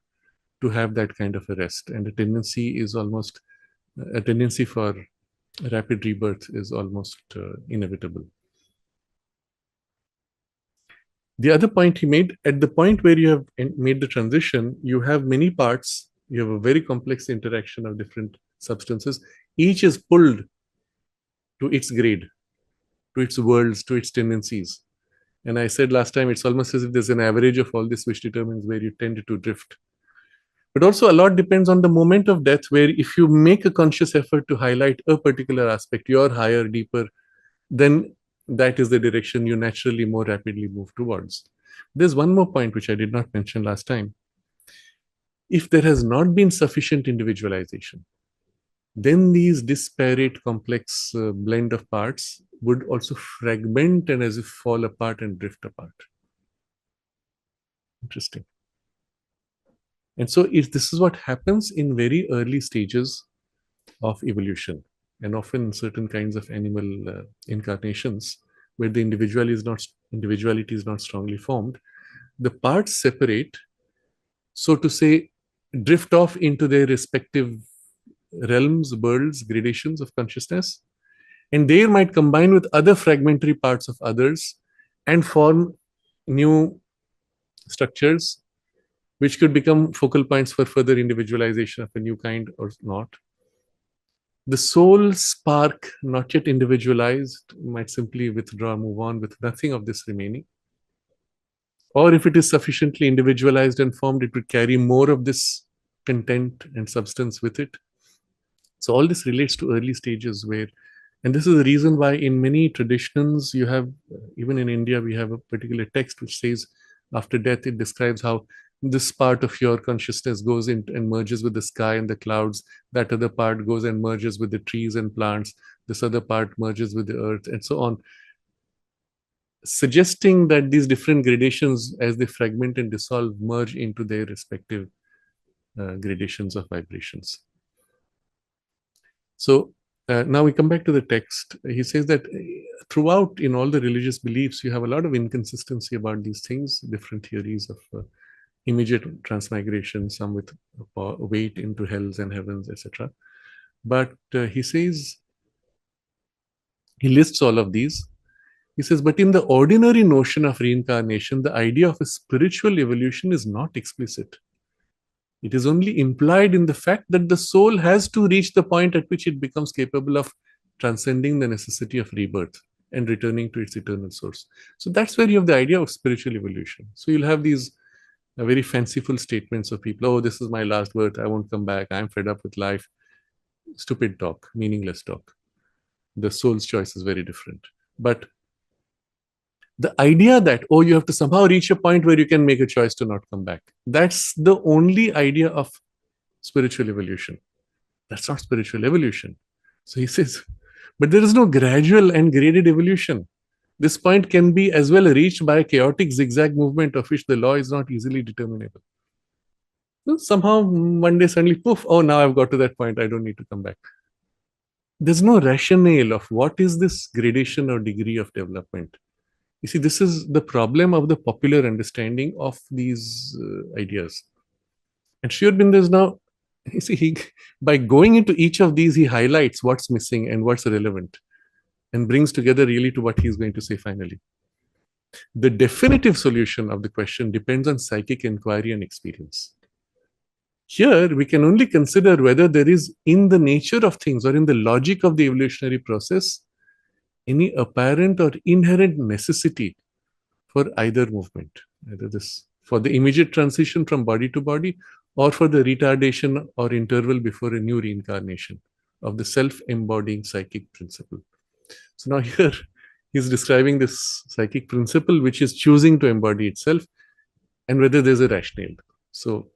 to have that kind of a rest. And a tendency is almost, a tendency for rapid rebirth is almost inevitable. The other point he made, at the point where you have made the transition, you have many parts, you have a very complex interaction of different substances. Each is pulled to its grade, to its worlds, to its tendencies. And I said last time, it's almost as if there's an average of all this which determines where you tend to drift. But also a lot depends on the moment of death, where if you make a conscious effort to highlight a particular aspect, your higher, deeper, then that is the direction you naturally more rapidly move towards. There's one more point which I did not mention last time. If there has not been sufficient individualization, then these disparate, complex blend of parts would also fragment and as if fall apart and drift apart. Interesting. And so if this is what happens in very early stages of evolution, and often in certain kinds of animal incarnations, where the individuality is not strongly formed, the parts separate, so to say, drift off into their respective realms, worlds, gradations of consciousness, and they might combine with other fragmentary parts of others and form new structures which could become focal points for further individualization of a new kind or not. The soul spark, not yet individualized, might simply withdraw, move on with nothing of this remaining. Or if it is sufficiently individualized and formed, it would carry more of this content and substance with it. So all this relates to early stages where, and this is the reason why in many traditions you have, even in India, we have a particular text which says after death, it describes how this part of your consciousness goes in and merges with the sky and the clouds. That other part goes and merges with the trees and plants. This other part merges with the earth, and so on, suggesting that these different gradations, as they fragment and dissolve, merge into their respective gradations of vibrations. So now we come back to the text. He says that throughout in all the religious beliefs, you have a lot of inconsistency about these things, different theories of immediate transmigration, some with weight into hells and heavens, etc. But he says, he lists all of these. He says, but in the ordinary notion of reincarnation, the idea of a spiritual evolution is not explicit. It is only implied in the fact that the soul has to reach the point at which it becomes capable of transcending the necessity of rebirth and returning to its eternal source. So that's where you have the idea of spiritual evolution. So you'll have these very fanciful statements of people, oh, this is my last birth, I won't come back, I'm fed up with life. Stupid talk, meaningless talk. The soul's choice is very different. But the idea that, oh, you have to somehow reach a point where you can make a choice to not come back, that's the only idea of spiritual evolution. That's not spiritual evolution. So he says, but there is no gradual and graded evolution. This point can be as well reached by a chaotic zigzag movement of which the law is not easily determinable. So somehow one day suddenly, poof, oh, now I've got to that point, I don't need to come back. There's no rationale of what is this gradation or degree of development. You see, this is the problem of the popular understanding of these ideas. And Sri Aurobindo is now, you see, by going into each of these, he highlights what's missing and what's relevant and brings together really to what he's going to say finally. The definitive solution of the question depends on psychic inquiry and experience. Here, we can only consider whether there is, in the nature of things or in the logic of the evolutionary process, any apparent or inherent necessity for either movement, either this for the immediate transition from body to body or for the retardation or interval before a new reincarnation of the self-embodying psychic principle. So now here he's describing this psychic principle which is choosing to embody itself and whether there's a rationale. So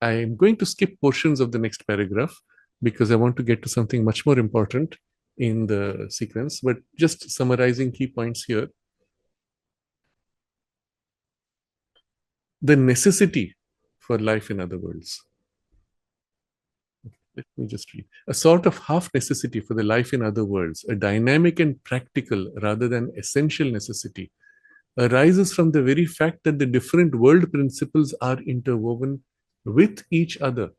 I am going to skip portions of the next paragraph because I want to get to something much more important in the sequence, but just summarizing key points here. The necessity for life in other worlds. Let me just read. A sort of half necessity for the life in other worlds, a dynamic and practical rather than essential necessity, arises from the very fact that the different world principles are interwoven with each other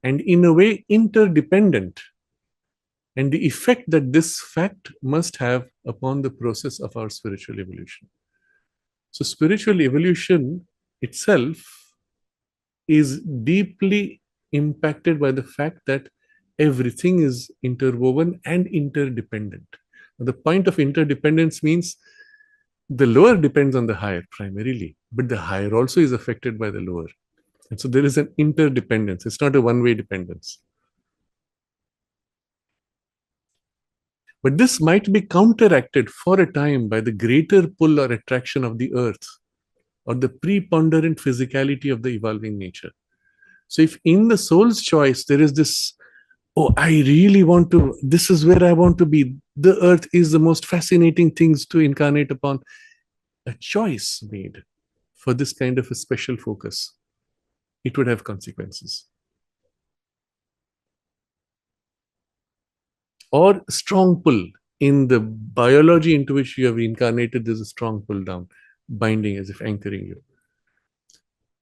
and in a way interdependent, and the effect that this fact must have upon the process of our spiritual evolution. So spiritual evolution itself is deeply impacted by the fact that everything is interwoven and interdependent. The point of interdependence means the lower depends on the higher primarily, but the higher also is affected by the lower. And so there is an interdependence. It's not a one-way dependence. But this might be counteracted for a time by the greater pull or attraction of the earth or the preponderant physicality of the evolving nature. So if in the soul's choice, there is this, oh, I really want to, this is where I want to be. The earth is the most fascinating things to incarnate upon. A choice made for this kind of a special focus, it would have consequences. Or strong pull. In the biology into which you have reincarnated, there's a strong pull down, binding as if anchoring you.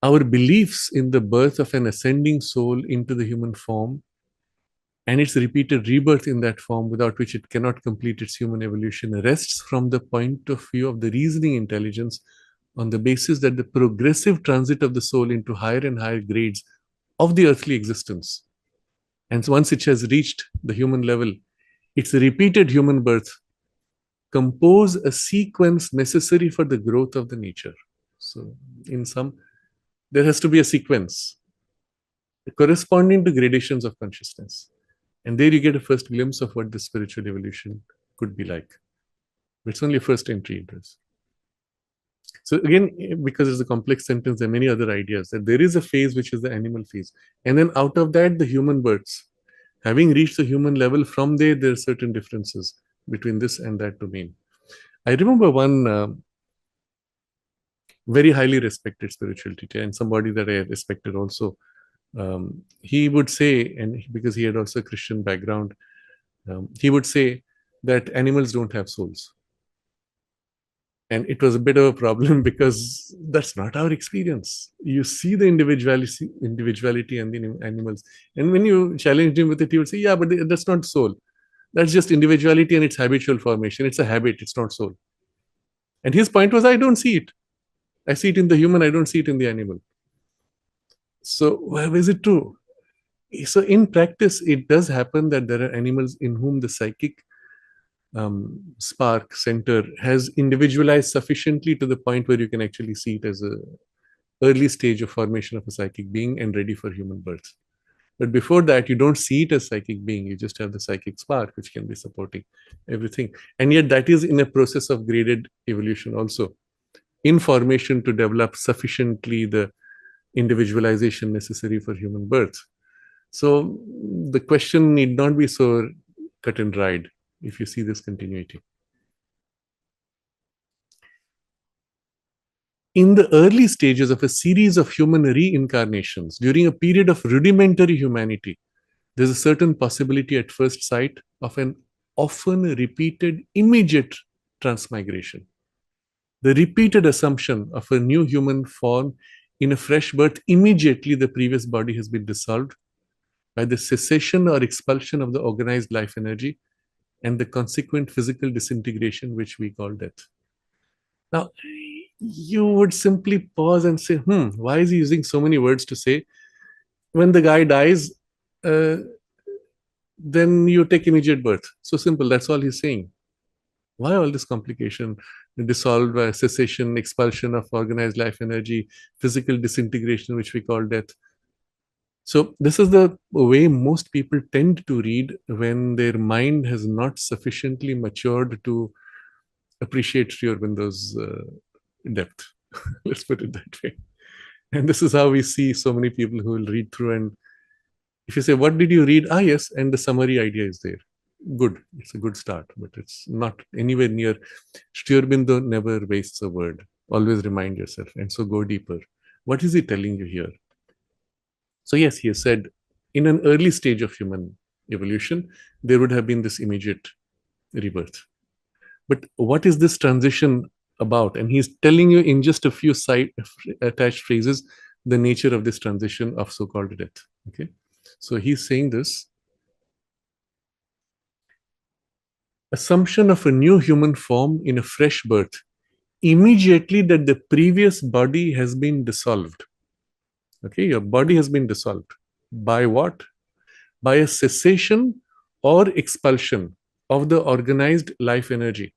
Our beliefs in the birth of an ascending soul into the human form and its repeated rebirth in that form, without which it cannot complete its human evolution, rests from the point of view of the reasoning intelligence on the basis that the progressive transit of the soul into higher and higher grades of the earthly existence, and once it has reached the human level, its repeated human birth compose a sequence necessary for the growth of the nature. So, there has to be a sequence corresponding to gradations of consciousness. And there you get a first glimpse of what the spiritual evolution could be like. It's only first entry into this. So again, because it's a complex sentence, there are many other ideas that there is a phase which is the animal phase. And then out of that, the human births. Having reached the human level, from there are certain differences between this and that domain. I remember one very highly respected spiritual teacher and somebody that I respected also. He would say, and because he had also a Christian background, he would say that animals don't have souls. And it was a bit of a problem because that's not our experience. You see the individuality and the animals. And when you challenged him with it, he would say, yeah, but that's not soul. That's just individuality and its habitual formation. It's a habit, it's not soul. And his point was, I don't see it. I see it in the human, I don't see it in the animal. So, well, is it true? So, in practice, it does happen that there are animals in whom the psychic spark center has individualized sufficiently to the point where you can actually see it as a early stage of formation of a psychic being and ready for human birth. But before that, you don't see it as psychic being. You just have the psychic spark, which can be supporting everything. And yet that is in a process of graded evolution also, in formation to develop sufficiently the individualization necessary for human birth. So the question need not be so cut and dried if you see this continuity. In the early stages of a series of human reincarnations, during a period of rudimentary humanity, there's a certain possibility at first sight of an often repeated immediate transmigration. The repeated assumption of a new human form in a fresh birth, immediately the previous body has been dissolved by the cessation or expulsion of the organized life energy and the consequent physical disintegration, which we call death. Now, you would simply pause and say, why is he using so many words to say, when the guy dies, then you take immediate birth. So simple, that's all he's saying. Why all this complication? Dissolve, cessation, expulsion of organized life energy, physical disintegration, which we call death. So this is the way most people tend to read when their mind has not sufficiently matured to appreciate Aurobindo depth. Let's put it that way. And this is how we see so many people who will read through, and if you say, what did you read? Ah, yes, and the summary idea is there. Good, it's a good start, but it's not anywhere near. Sri Aurobindo never wastes a word. Always remind yourself, and so go deeper. What is he telling you here? So yes, he has said, in an early stage of human evolution, there would have been this immediate rebirth. But what is this transition about? And he's telling you in just a few side attached phrases the nature of this transition of so-called death. Okay, so he's saying this: assumption of a new human form in a fresh birth, immediately that the previous body has been dissolved. Okay, your body has been dissolved. By what? By a cessation or expulsion of the organized life energy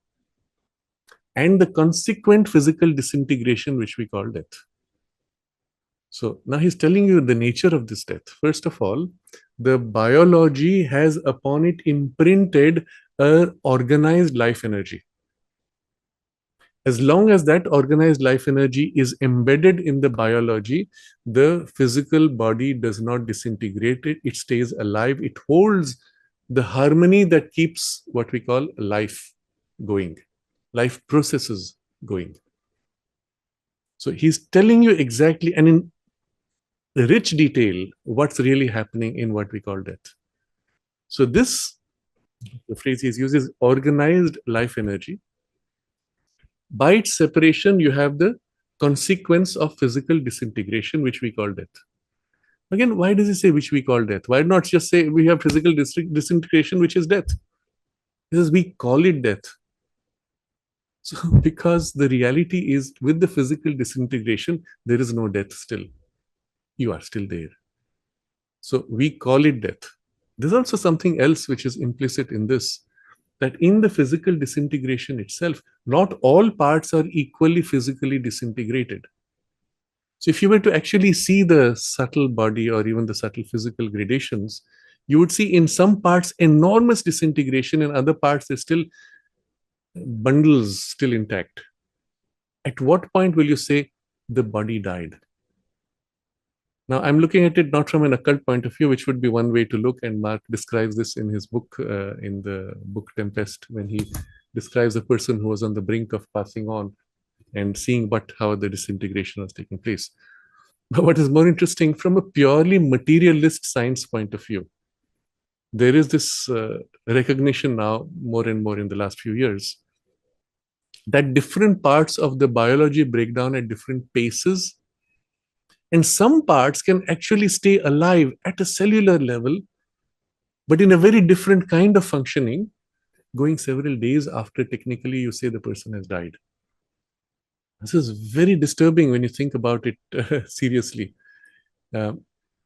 and the consequent physical disintegration, which we call death. So now he's telling you the nature of this death. First of all, the biology has upon it imprinted an organized life energy. As long as that organized life energy is embedded in the biology, the physical body does not disintegrate it. It stays alive. It holds the harmony that keeps what we call life going, life processes going. So he's telling you exactly and in rich detail what's really happening in what we call death. So this, the phrase he uses, organized life energy. By its separation, you have the consequence of physical disintegration, which we call death. Again, why does he say which we call death? Why not just say we have physical disintegration, which is death? He says we call it death. So, because the reality is with the physical disintegration, there is no death still. You are still there. So we call it death. There's also something else which is implicit in this. that in the physical disintegration itself, not all parts are equally physically disintegrated. So if you were to actually see the subtle body or even the subtle physical gradations, you would see in some parts enormous disintegration, in other parts there's still bundles still intact. At what point will you say the body died? Now, I'm looking at it not from an occult point of view, which would be one way to look, and Mark describes this in his book, in the book Tempest, when he describes a person who was on the brink of passing on and seeing how the disintegration was taking place. But what is more interesting, from a purely materialist science point of view, there is this recognition now, more and more in the last few years, that different parts of the biology break down at different paces, and some parts can actually stay alive at a cellular level, but in a very different kind of functioning, going several days after technically you say the person has died. This is very disturbing when you think about it seriously.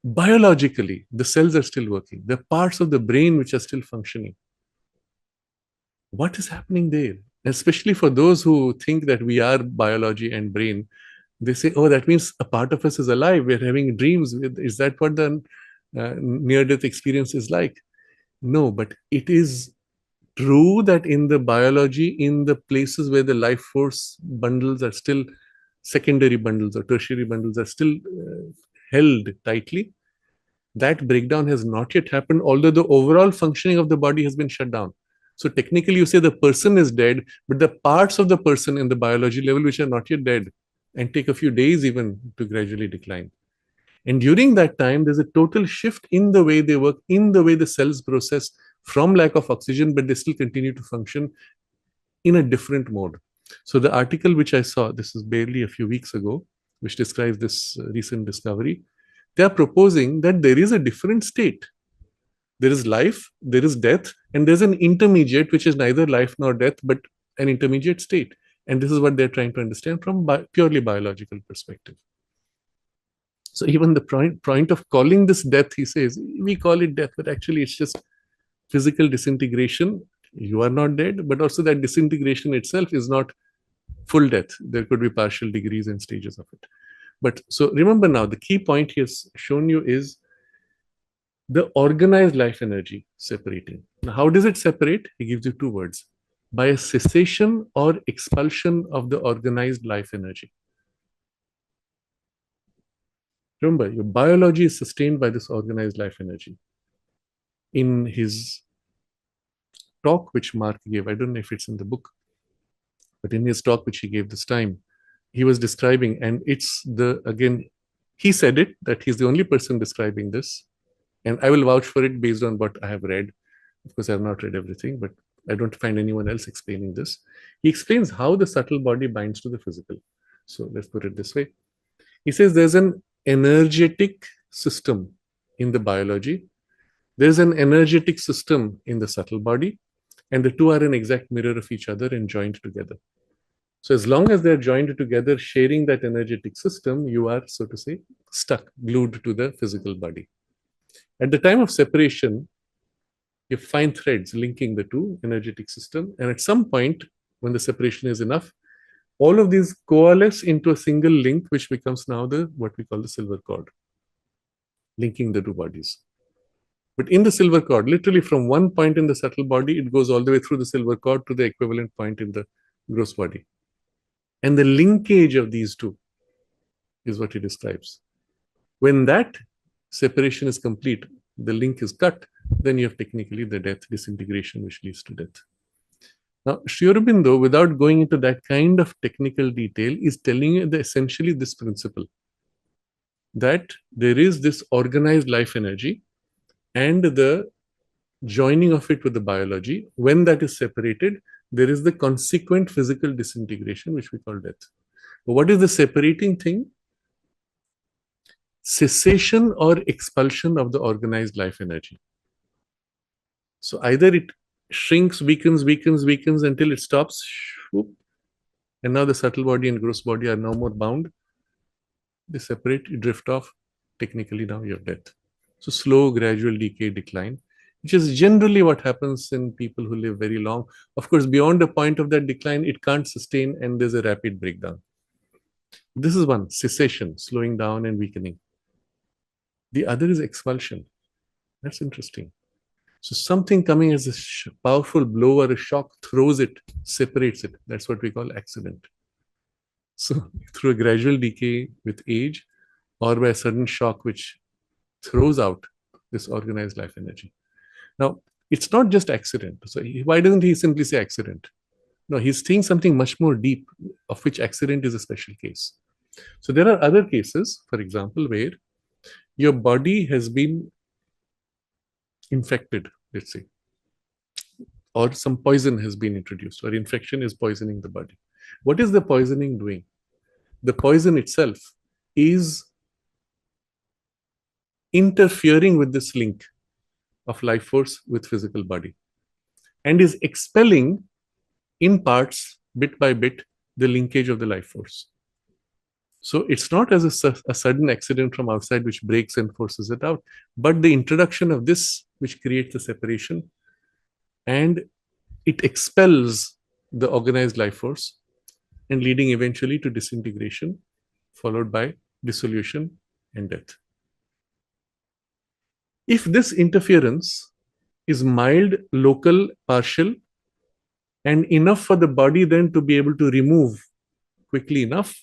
Biologically, the cells are still working. There are parts of the brain which are still functioning. What is happening there? Especially for those who think that we are biology and brain, they say, oh, that means a part of us is alive. We're having dreams. Is that what the near-death experience is like? No, but it is true that in the biology, in the places where the life force bundles are still secondary bundles or tertiary bundles are still held tightly, that breakdown has not yet happened, although the overall functioning of the body has been shut down. So technically you say the person is dead, but the parts of the person in the biology level which are not yet dead and take a few days even to gradually decline. And during that time, there's a total shift in the way they work, in the way the cells process from lack of oxygen, but they still continue to function in a different mode. So the article which I saw, this is barely a few weeks ago, which describes this recent discovery, they are proposing that there is a different state. There is life, there is death, and there's an intermediate, which is neither life nor death, but an intermediate state. And this is what they're trying to understand from purely biological perspective. So even the point of calling this death, he says, we call it death, but actually it's just physical disintegration. You are not dead, but also that disintegration itself is not full death. There could be partial degrees and stages of it. But so remember now, the key point he has shown you is the organized life energy separating. Now, how does it separate? He gives you two words: by a cessation or expulsion of the organized life energy. Remember, your biology is sustained by this organized life energy. In his talk, which Mark gave, I don't know if it's in the book, but in his talk, which he gave this time, he was describing, and it's again, he said it, that he's the only person describing this. And I will vouch for it based on what I have read. Of course, I have not read everything, but I don't find anyone else explaining this. He explains how the subtle body binds to the physical. So let's put it this way. He says there's an energetic system in the biology. There's an energetic system in the subtle body, and the two are an exact mirror of each other and joined together. So as long as they're joined together, sharing that energetic system, you are, so to say, stuck, glued to the physical body. At the time of separation, you find threads linking the two energetic system. And at some point, when the separation is enough, all of these coalesce into a single link, which becomes now what we call the silver cord, linking the two bodies. But in the silver cord, literally from one point in the subtle body, it goes all the way through the silver cord to the equivalent point in the gross body. And the linkage of these two is what he describes. When that separation is complete, the link is cut, then you have technically the death, disintegration, which leads to death. Now, Sri Aurobindo, without going into that kind of technical detail, is telling you essentially this principle, that there is this organized life energy and the joining of it with the biology. When that is separated, there is the consequent physical disintegration, which we call death. But what is the separating thing? Cessation or expulsion of the organized life energy. So either it shrinks, weakens until it stops, and now the subtle body and gross body are no more bound. They separate, you drift off. Technically, now you have death. So slow, gradual decay, decline. which is generally what happens in people who live very long. Of course, beyond the point of that decline, it can't sustain and there's a rapid breakdown. This is one, cessation, slowing down and weakening. The other is expulsion. That's interesting. So something coming as a powerful blow or a shock throws it, separates it. That's what we call accident. So through a gradual decay with age or by a sudden shock which throws out this organized life energy. Now, it's not just accident. So why doesn't he simply say accident? No, he's saying something much more deep, of which accident is a special case. So there are other cases, for example, where your body has been infected, let's say, or some poison has been introduced, or infection is poisoning the body. What is the poisoning doing? The poison itself is interfering with this link of life force with physical body and is expelling in parts, bit by bit, the linkage of the life force. So it's not as a sudden accident from outside which breaks and forces it out, but the introduction of this which creates a separation, and it expels the organized life force and leading eventually to disintegration, followed by dissolution and death. If this interference is mild, local, partial, and enough for the body then to be able to remove quickly enough,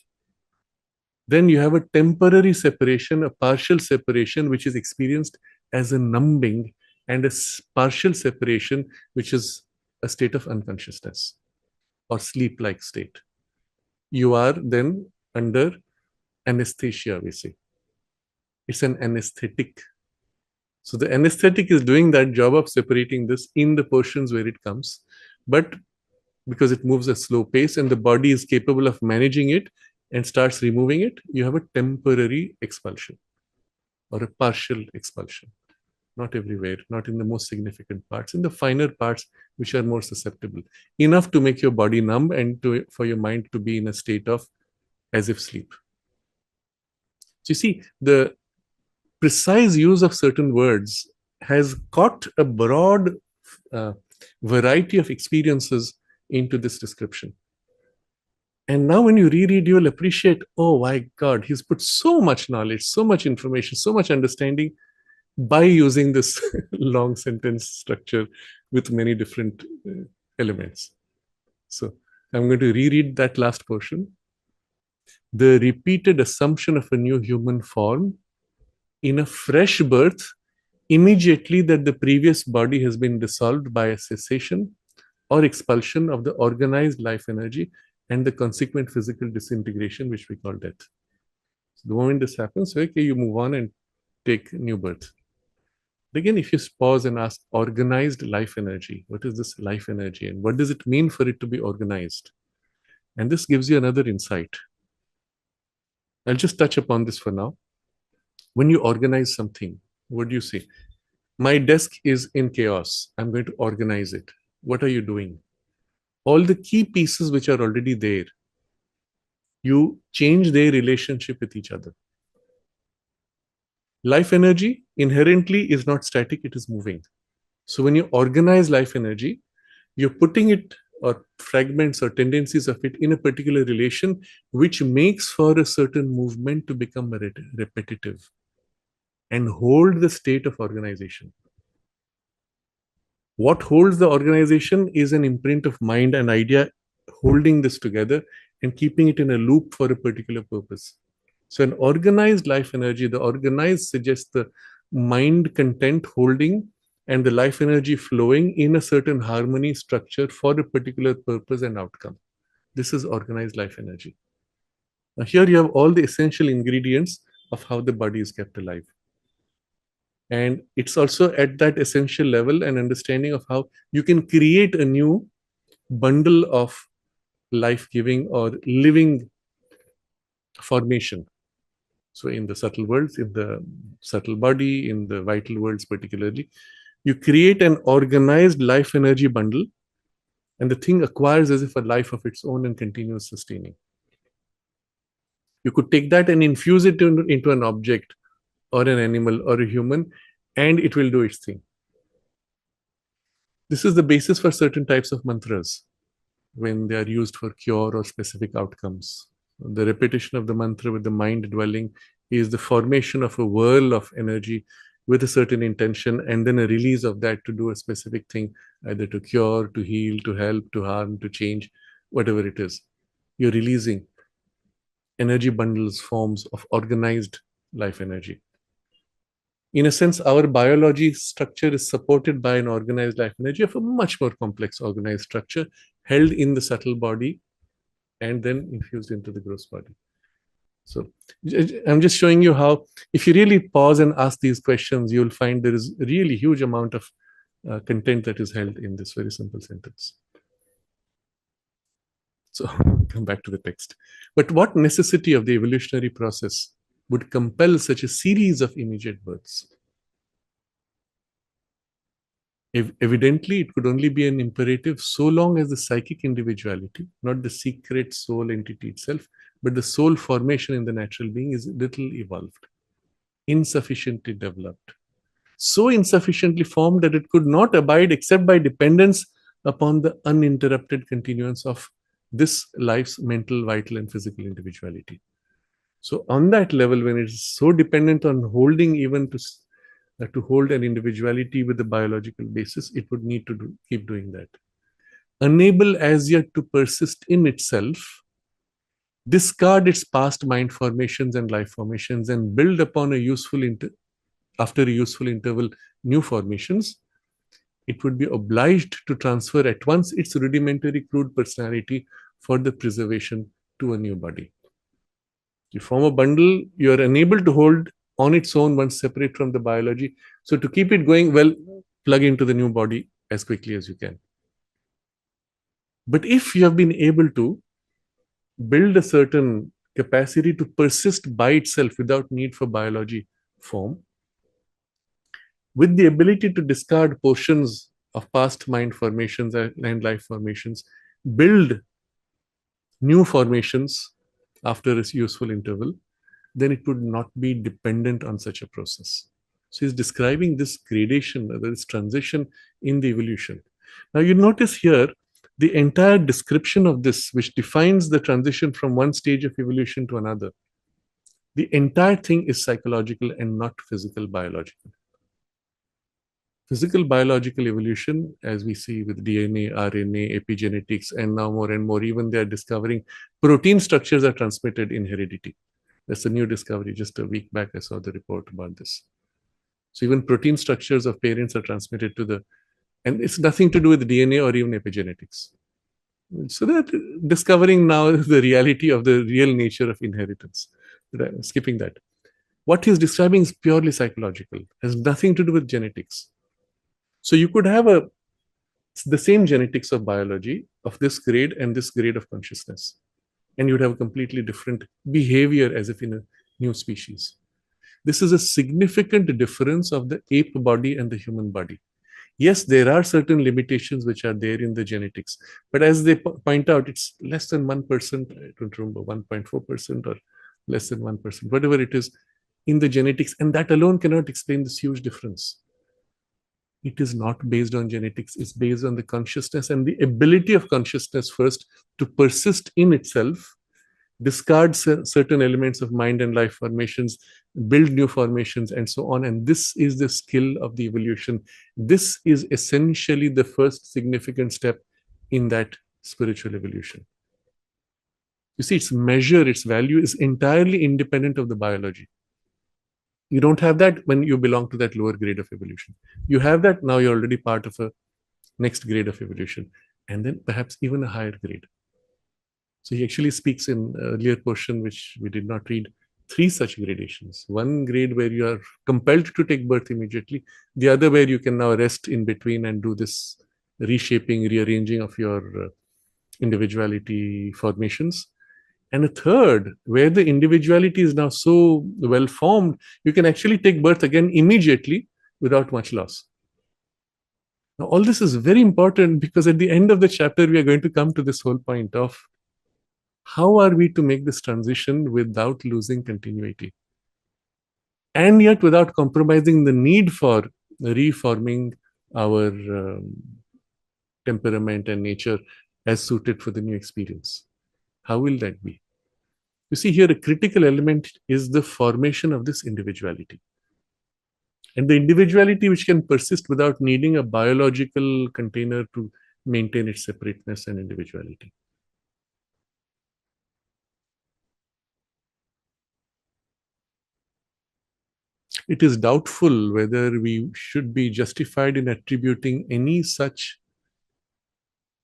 then you have a temporary separation, a partial separation, which is experienced as a numbing, and a partial separation, which is a state of unconsciousness or sleep-like state. You are then under anesthesia, we say. It's an anesthetic. So the anesthetic is doing that job of separating this in the portions where it comes. But because it moves at slow pace and the body is capable of managing it and starts removing it, you have a temporary expulsion or a partial expulsion. Not everywhere, not in the most significant parts, in the finer parts which are more susceptible. Enough to make your body numb and for your mind to be in a state of as if sleep. So you see, the precise use of certain words has caught a broad variety of experiences into this description. And now when you reread, you'll appreciate, oh my God, he's put so much knowledge, so much information, so much understanding by using this long sentence structure with many different elements. So I'm going to reread that last portion. The repeated assumption of a new human form in a fresh birth immediately that the previous body has been dissolved by a cessation or expulsion of the organized life energy and the consequent physical disintegration, which we call death. So the moment this happens, okay, you move on and take new birth. Again, if you pause and ask organized life energy, what is this life energy and what does it mean for it to be organized? And this gives you another insight. I'll just touch upon this for now. When you organize something, what do you say? My desk is in chaos. I'm going to organize it. What are you doing? All the key pieces which are already there, you change their relationship with each other. Life energy inherently is not static, it is moving. So when you organize life energy, you're putting it or fragments or tendencies of it in a particular relation, which makes for a certain movement to become repetitive and hold the state of organization. What holds the organization is an imprint of mind and idea holding this together and keeping it in a loop for a particular purpose. So an organized life energy, the organized suggests the mind content holding and the life energy flowing in a certain harmony structure for a particular purpose and outcome. This is organized life energy. Now here you have all the essential ingredients of how the body is kept alive. And it's also at that essential level an understanding of how you can create a new bundle of life-giving or living formation. So in the subtle worlds, in the subtle body, in the vital worlds particularly, you create an organized life energy bundle and the thing acquires as if a life of its own and continues sustaining. You could take that and infuse it into an object or an animal or a human, and it will do its thing. This is the basis for certain types of mantras when they are used for cure or specific outcomes. The repetition of the mantra with the mind dwelling is the formation of a whirl of energy with a certain intention, and then a release of that to do a specific thing, either to cure, to heal, to help, to harm, to change, whatever it is. You're releasing energy bundles, forms of organized life energy. In a sense, our biology structure is supported by an organized life energy of a much more complex organized structure held in the subtle body and then infused into the gross body. So I'm just showing you how, if you really pause and ask these questions, you'll find there is a really huge amount of content that is held in this very simple sentence. So come back to the text. But what necessity of the evolutionary process would compel such a series of immediate births? Evidently, it could only be an imperative so long as the psychic individuality, not the secret soul entity itself, but the soul formation in the natural being is little evolved, insufficiently developed, so insufficiently formed that it could not abide except by dependence upon the uninterrupted continuance of this life's mental, vital, and physical individuality. So, on that level, when it is so dependent on holding, even to hold an individuality with a biological basis, it would need to keep doing that. Unable as yet to persist in itself, discard its past mind formations and life formations, and build upon after a useful interval new formations, it would be obliged to transfer at once its rudimentary crude personality for the preservation to a new body. You form a bundle, you are unable to hold on its own once separate from the biology. So to keep it going, well, plug into the new body as quickly as you can. But if you have been able to build a certain capacity to persist by itself without need for biology form, with the ability to discard portions of past mind formations and life formations, build new formations after a useful interval, then it would not be dependent on such a process. So he's describing this gradation, this transition in the evolution. Now you notice here the entire description of this, which defines the transition from one stage of evolution to another. The entire thing is psychological and not physical biological. Physical biological evolution, as we see with DNA, RNA, epigenetics, and now more and more, even they are discovering protein structures are transmitted in heredity. That's a new discovery. Just a week back, I saw the report about this. So even protein structures of parents are transmitted to and it's nothing to do with DNA or even epigenetics. So they're discovering now the reality of the real nature of inheritance. But I'm skipping that. What he's describing is purely psychological, has nothing to do with genetics. So you could have the same genetics of biology of this grade and this grade of consciousness, and you'd have a completely different behavior as if in a new species. This is a significant difference of the ape body and the human body. Yes, there are certain limitations which are there in the genetics, but as they point out, it's less than 1%, I don't remember, 1.4% or less than 1%, whatever it is in the genetics, and that alone cannot explain this huge difference. It is not based on genetics, it's based on the consciousness and the ability of consciousness first to persist in itself, discard certain elements of mind and life formations, build new formations, and so on. And this is the skill of the evolution. This is essentially the first significant step in that spiritual evolution. You see, its measure, its value is entirely independent of the biology. You don't have that when you belong to that lower grade of evolution. You have that, now you're already part of a next grade of evolution, and then perhaps even a higher grade. So he actually speaks in earlier portion, which we did not read, 3 such gradations. One grade where you are compelled to take birth immediately, the other where you can now rest in between and do this reshaping, rearranging of your individuality formations. And a third, where the individuality is now so well formed, you can actually take birth again immediately without much loss. Now, all this is very important because at the end of the chapter, we are going to come to this whole point of how are we to make this transition without losing continuity? And yet without compromising the need for reforming our temperament and nature as suited for the new experience. How will that be? You see, here a critical element is the formation of this individuality. And the individuality which can persist without needing a biological container to maintain its separateness and individuality. It is doubtful whether we should be justified in attributing any such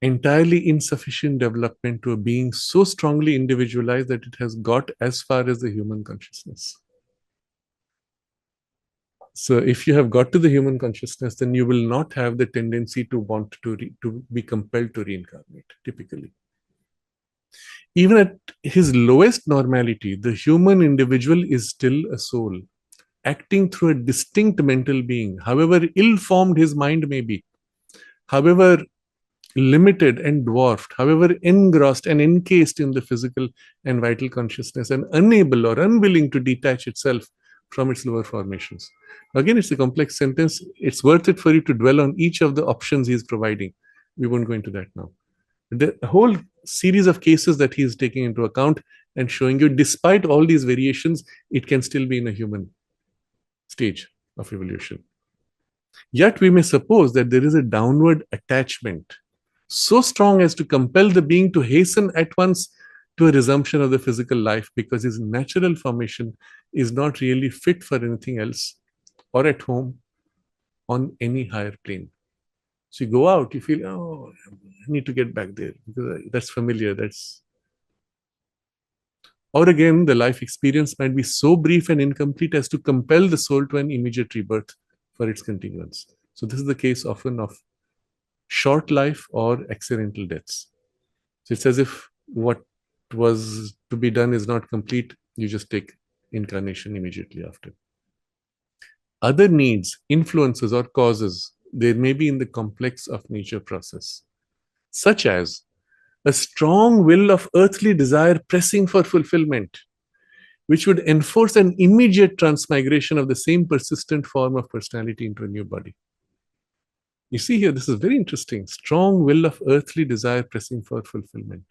entirely insufficient development to a being so strongly individualized that it has got as far as the human consciousness. So if you have got to the human consciousness, then you will not have the tendency to want to be compelled to reincarnate, typically. Even at his lowest normality, the human individual is still a soul, acting through a distinct mental being, however ill-formed his mind may be, however limited and dwarfed, however engrossed and encased in the physical and vital consciousness, and unable or unwilling to detach itself from its lower formations. Again, it's a complex sentence. It's worth it for you to dwell on each of the options he's providing. We won't go into that now. The whole series of cases that he's taking into account and showing you, despite all these variations, it can still be in a human stage of evolution. Yet we may suppose that there is a downward attachment so strong as to compel the being to hasten at once to a resumption of the physical life, because his natural formation is not really fit for anything else or at home on any higher plane. So you go out, you feel, oh, I need to get back there because that's familiar. Or again, the life experience might be so brief and incomplete as to compel the soul to an immediate rebirth for its continuance. So this is the case often of short life or accidental deaths. So it's as if what was to be done is not complete. You just take incarnation immediately after. Other needs, influences, or causes there may be in the complex of nature process, such as a strong will of earthly desire pressing for fulfillment, which would enforce an immediate transmigration of the same persistent form of personality into a new body. You see here, this is very interesting. Strong will of earthly desire pressing for fulfillment.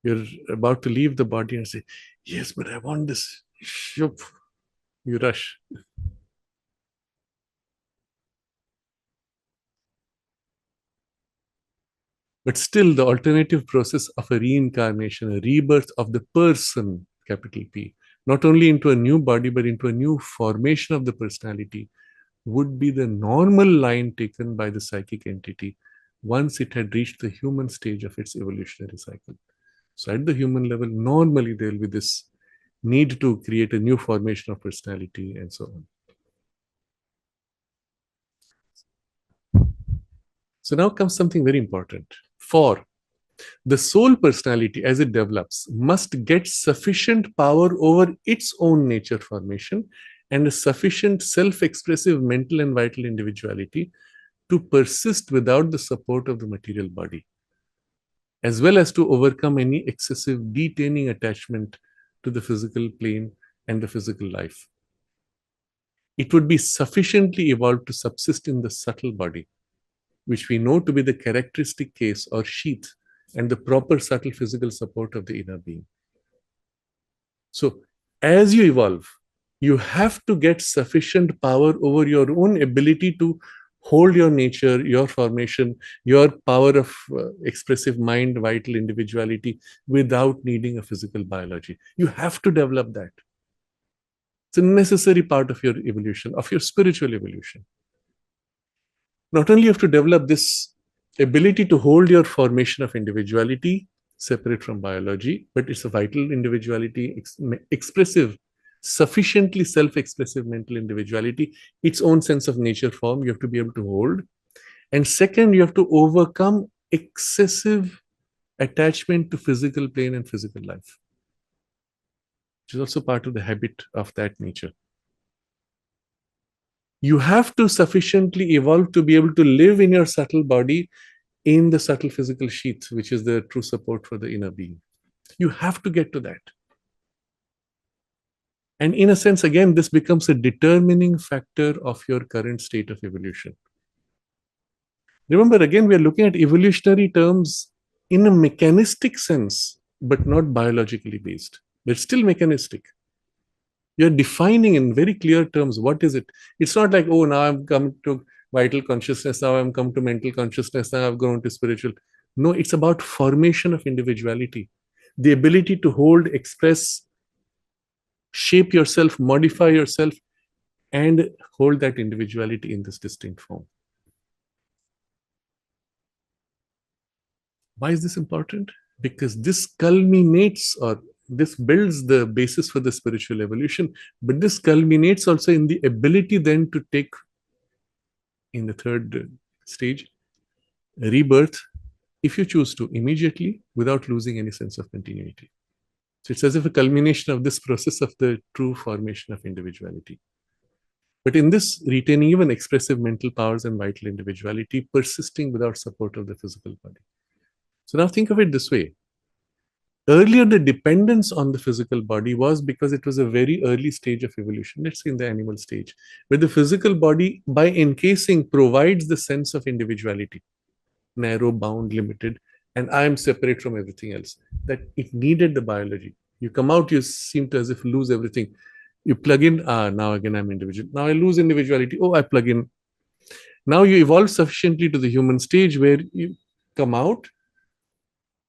You're about to leave the body and say, yes, but I want this. Shup. You rush. But still, the alternative process of a reincarnation, a rebirth of the person, capital P, not only into a new body, but into a new formation of the personality, would be the normal line taken by the psychic entity once it had reached the human stage of its evolutionary cycle. So at the human level, normally there will be this need to create a new formation of personality and so on. So now comes something very important. For the soul personality, as it develops, must get sufficient power over its own nature formation and a sufficient self-expressive mental and vital individuality to persist without the support of the material body, as well as to overcome any excessive detaining attachment to the physical plane and the physical life. It would be sufficiently evolved to subsist in the subtle body, which we know to be the characteristic case or sheath and the proper subtle physical support of the inner being. So, as you evolve, you have to get sufficient power over your own ability to hold your nature, your formation, your power of expressive mind, vital individuality without needing a physical biology. You have to develop that. It's a necessary part of your evolution, of your spiritual evolution. Not only you have to develop this ability to hold your formation of individuality separate from biology, but it's a vital individuality, expressive, sufficiently self-expressive mental individuality, its own sense of nature form, you have to be able to hold. And second, you have to overcome excessive attachment to physical plane and physical life, which is also part of the habit of that nature. You have to sufficiently evolve to be able to live in your subtle body in the subtle physical sheath, which is the true support for the inner being. You have to get to that. And in a sense, again, this becomes a determining factor of your current state of evolution. Remember, again, we are looking at evolutionary terms in a mechanistic sense, but not biologically based. They're still mechanistic. You're defining in very clear terms what is it. It's not like, oh, now I'm come to vital consciousness, now I'm come to mental consciousness, now I've gone to spiritual. No, it's about formation of individuality, the ability to hold, express, shape yourself, modify yourself, and hold that individuality in this distinct form. Why is this important? Because this culminates, or this builds the basis for the spiritual evolution, but this culminates also in the ability then to take, in the third stage, rebirth, if you choose to, immediately without losing any sense of continuity. So it's as if a culmination of this process of the true formation of individuality. But in this, retaining even expressive mental powers and vital individuality, persisting without support of the physical body. So now think of it this way. Earlier, the dependence on the physical body was because it was a very early stage of evolution, let's say in the animal stage, where the physical body, by encasing, provides the sense of individuality, narrow, bound, limited, and I am separate from everything else. That it needed the biology. You come out, you seem to as if lose everything. You plug in, now again I'm individual. Now I lose individuality. Oh, I plug in. Now you evolve sufficiently to the human stage where you come out.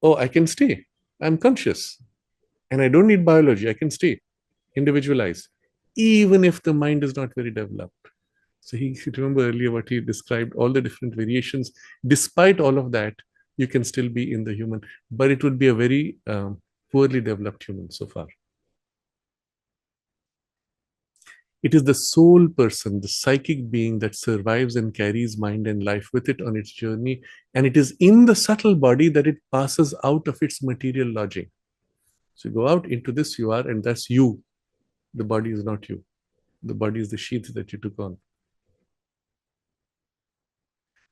Oh, I can stay. I'm conscious. And I don't need biology. I can stay individualized, even if the mind is not very developed. So he, if you remember earlier what he described, all the different variations. Despite all of that, you can still be in the human, but it would be a very poorly developed human so far. It is the soul person, the psychic being that survives and carries mind and life with it on its journey. And it is in the subtle body that it passes out of its material lodging. So you go out into this, you are, and that's you. The body is not you. The body is the sheath that you took on.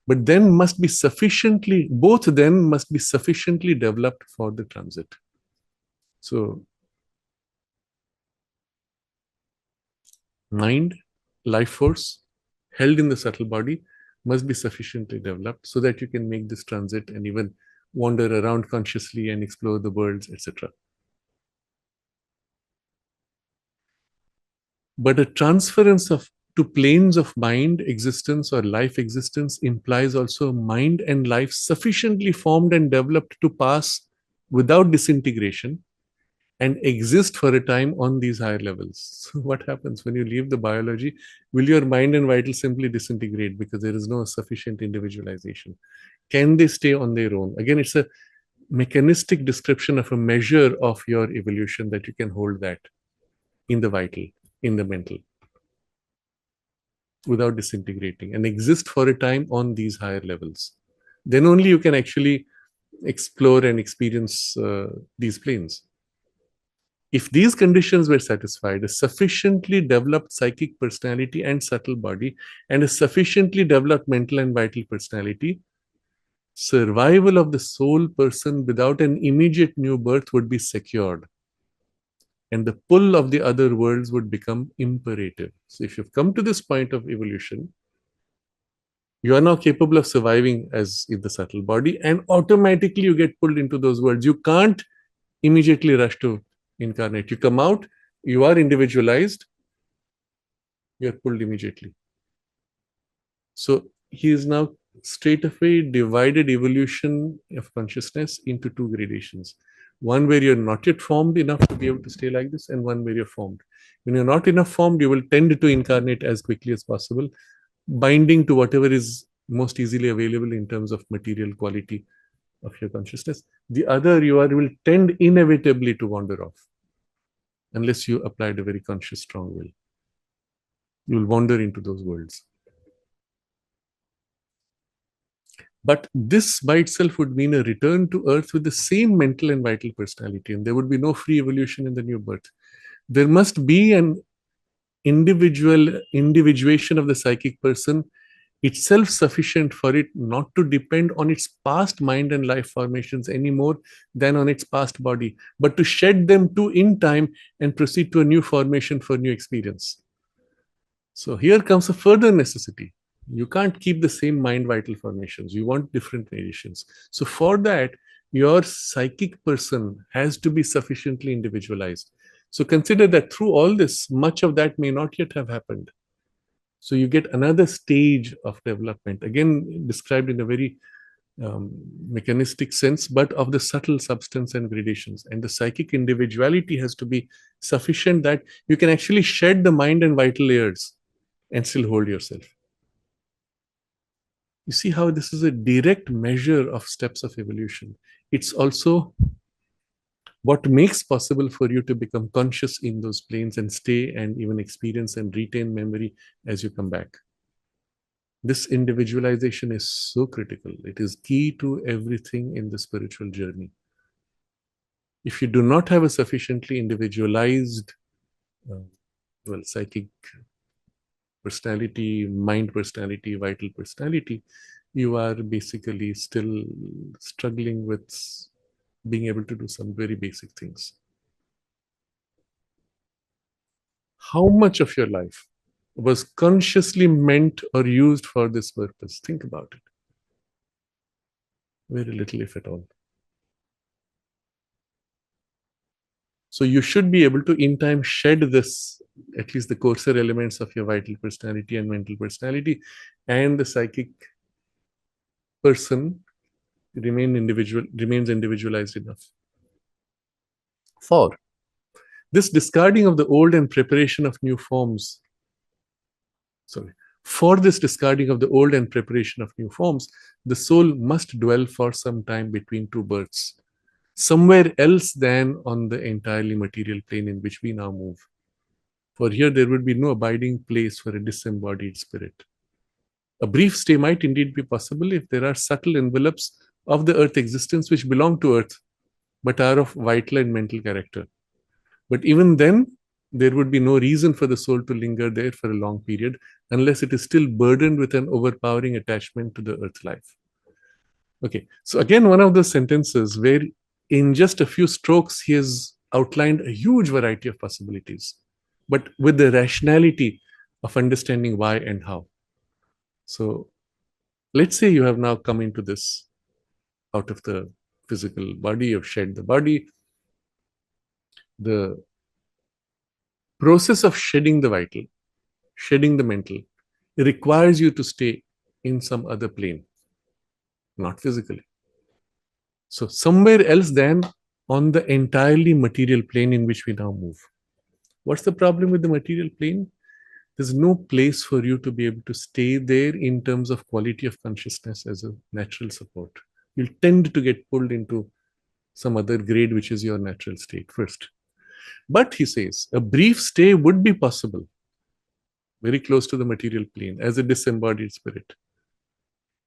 But then must be sufficiently, both then must be sufficiently developed for the transit. So mind, life force, held in the subtle body, must be sufficiently developed so that you can make this transit and even wander around consciously and explore the worlds, etc. But a transference of to planes of mind existence or life existence implies also mind and life sufficiently formed and developed to pass without disintegration and exist for a time on these higher levels. So what happens when you leave the biology? Will your mind and vital simply disintegrate because there is no sufficient individualization? Can they stay on their own? Again, it's a mechanistic description of a measure of your evolution that you can hold that in the vital, in the mental, without disintegrating and exist for a time on these higher levels. Then only you can actually explore and experience these planes. If these conditions were satisfied, a sufficiently developed psychic personality and subtle body, and a sufficiently developed mental and vital personality, survival of the soul person without an immediate new birth would be secured. And the pull of the other worlds would become imperative. So if you've come to this point of evolution, you are now capable of surviving as in the subtle body, and automatically you get pulled into those worlds. You can't immediately rush to incarnate. You come out, you are individualized, you are pulled immediately. So he is now straight away divided evolution of consciousness into two gradations. One where you're not yet formed enough to be able to stay like this, and one where you're formed. When you're not enough formed, you will tend to incarnate as quickly as possible, binding to whatever is most easily available in terms of material quality of your consciousness. The other, you will tend inevitably to wander off unless you applied a very conscious, strong will. You will wander into those worlds. But this by itself would mean a return to earth with the same mental and vital personality, and there would be no free evolution in the new birth. There must be an individuation of the psychic person itself sufficient for it not to depend on its past mind and life formations any more than on its past body, but to shed them too in time and proceed to a new formation for new experience. So here comes a further necessity. You can't keep the same mind vital formations. You want different variations. So for that, your psychic person has to be sufficiently individualized. So consider that through all this, much of that may not yet have happened. So you get another stage of development, again described in a very mechanistic sense, but of the subtle substance and gradations. And the psychic individuality has to be sufficient that you can actually shed the mind and vital layers and still hold yourself. You see how this is a direct measure of steps of evolution. It's also what makes possible for you to become conscious in those planes and stay and even experience and retain memory as you come back. This individualization is so critical. It is key to everything in the spiritual journey. If you do not have a sufficiently individualized, uh, psychic personality, mind personality, vital personality, you are basically still struggling with being able to do some very basic things. How much of your life was consciously meant or used for this purpose? Think about it. Very little, if at all. So you should be able to, in time, shed this, at least the coarser elements of your vital personality and mental personality, and the psychic person remains individualized enough. 4. This discarding of the old and preparation of new forms. Sorry. For this discarding of the old and preparation of new forms, the soul must dwell for some time between two births, somewhere else than on the entirely material plane in which we now move. For here there would be no abiding place for a disembodied spirit. A brief stay might indeed be possible if there are subtle envelopes of the earth existence which belong to earth, but are of vital and mental character. But even then, there would be no reason for the soul to linger there for a long period unless it is still burdened with an overpowering attachment to the earth life. Okay, so again, one of those sentences where in just a few strokes he has outlined a huge variety of possibilities, but with the rationality of understanding why and how. So let's say you have now come into this out of the physical body, you've shed the body. The process of shedding the vital, shedding the mental, requires you to stay in some other plane, not physically. So somewhere else than on the entirely material plane in which we now move. What's the problem with the material plane? There's no place for you to be able to stay there in terms of quality of consciousness as a natural support. You'll tend to get pulled into some other grade, which is your natural state first. But he says a brief stay would be possible, very close to the material plane, as a disembodied spirit,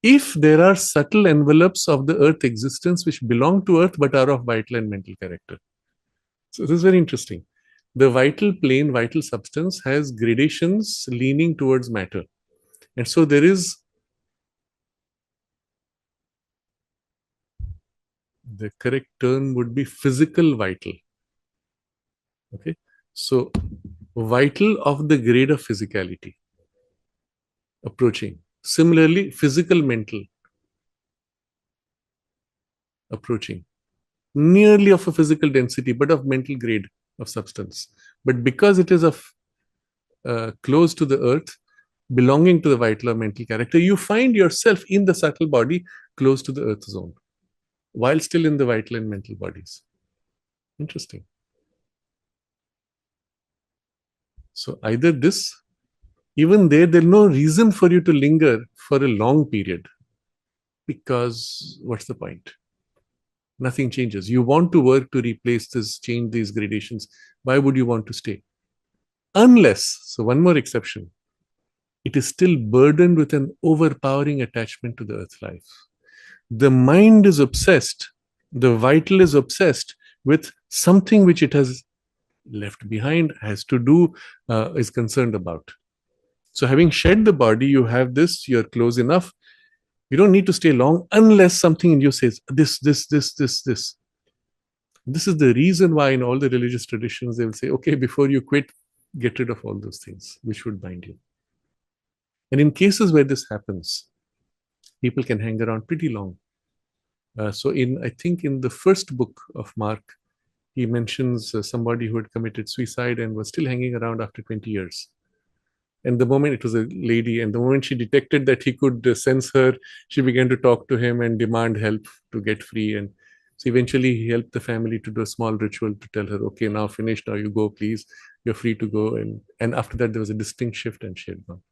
if there are subtle envelopes of the earth existence which belong to earth but are of vital and mental character. So this is very interesting. The vital plane, vital substance has gradations leaning towards matter. And so there is, the correct term would be physical vital. Okay. So vital of the grade of physicality approaching. Similarly, physical mental approaching. Nearly of a physical density, but of mental grade of substance. But because it is of close to the earth, belonging to the vital or mental character, you find yourself in the subtle body close to the earth zone, while still in the vital and mental bodies. Interesting. So either this, even there's no reason for you to linger for a long period, because what's the point? Nothing changes. You want to work to replace this, change these gradations. Why would you want to stay? Unless, so one more exception, it is still burdened with an overpowering attachment to the earth life. The mind is obsessed, the vital is obsessed with something which it has left behind, has to do, is concerned about. So having shed the body, you have this, you're close enough. You don't need to stay long unless something in you says, this. This is the reason why in all the religious traditions, they will say, okay, before you quit, get rid of all those things which would bind you. And in cases where this happens, people can hang around pretty long. So I think in the first book of Mark, he mentions somebody who had committed suicide and was still hanging around after 20 years. And the moment it was a lady, and the moment she detected that he could sense her, she began to talk to him and demand help to get free. And so eventually he helped the family to do a small ritual to tell her, okay, now finished, now you go, please, you're free to go. And after that, there was a distinct shift and she had gone.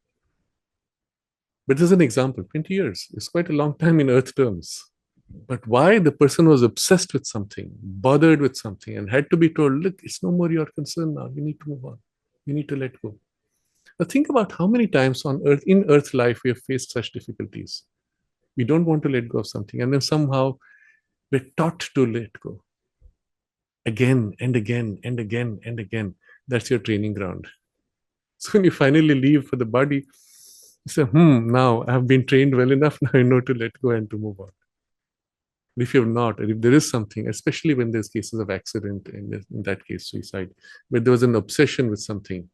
But this is an example. 20 years is quite a long time in Earth terms. But why? The person was obsessed with something, bothered with something, and had to be told, look, it's no more your concern now. You need to move on. You need to let go. Now think about how many times on Earth, in Earth life, we have faced such difficulties. We don't want to let go of something, and then somehow we're taught to let go again and again and again and again. That's your training ground. So when you finally leave for the body, you say, now I have been trained well enough. Now I know to let go and to move on. But if you have not, and if there is something, especially when there's cases of accident, in that case, suicide, where there was an obsession with something,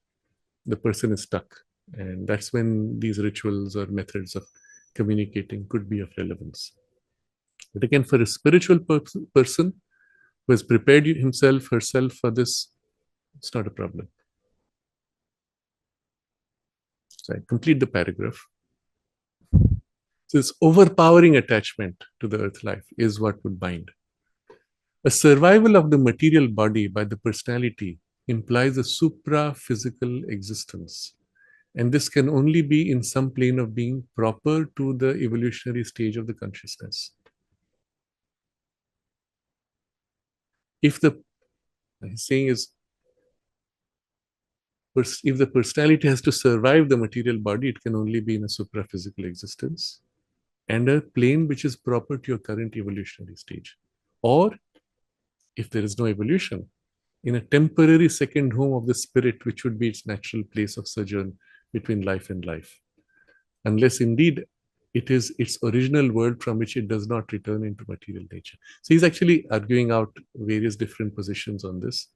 the person is stuck. And that's when these rituals or methods of communicating could be of relevance. But again, for a spiritual person who has prepared himself, herself for this, it's not a problem. So I complete the paragraph. So this overpowering attachment to the earth life is what would bind. A survival of the material body by the personality implies a supra-physical existence. And this can only be in some plane of being proper to the evolutionary stage of the consciousness. If the he's saying is, if the personality has to survive the material body, it can only be in a supra-physical existence and a plane which is proper to your current evolutionary stage. Or if there is no evolution, in a temporary second home of the spirit, which would be its natural place of sojourn between life and life. Unless indeed it is its original world from which it does not return into material nature. So he's actually arguing out various different positions on this.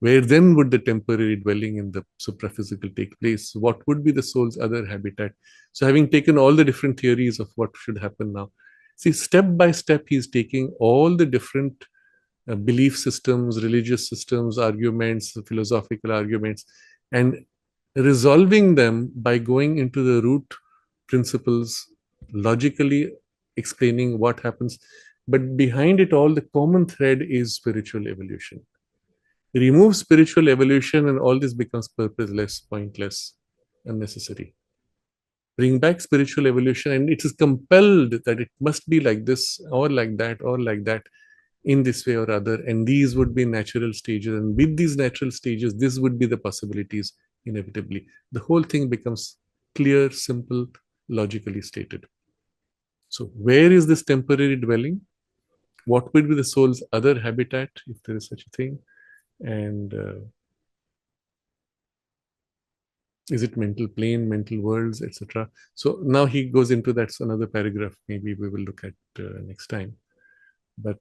Where then would the temporary dwelling in the supraphysical take place? What would be the soul's other habitat? So having taken all the different theories of what should happen now, see, step by step, he's taking all the different belief systems, religious systems, arguments, philosophical arguments, and resolving them by going into the root principles, logically explaining what happens. But behind it all, the common thread is spiritual evolution. Remove spiritual evolution and all this becomes purposeless, pointless, unnecessary. Bring back spiritual evolution and it is compelled that it must be like this or like that or like that in this way or other. And these would be natural stages. And with these natural stages, this would be the possibilities inevitably. The whole thing becomes clear, simple, logically stated. So where is this temporary dwelling? What will be the soul's other habitat, if there is such a thing? And is it mental plane, mental worlds, etc.? So now he goes into that's another paragraph. Maybe we will look at next time. But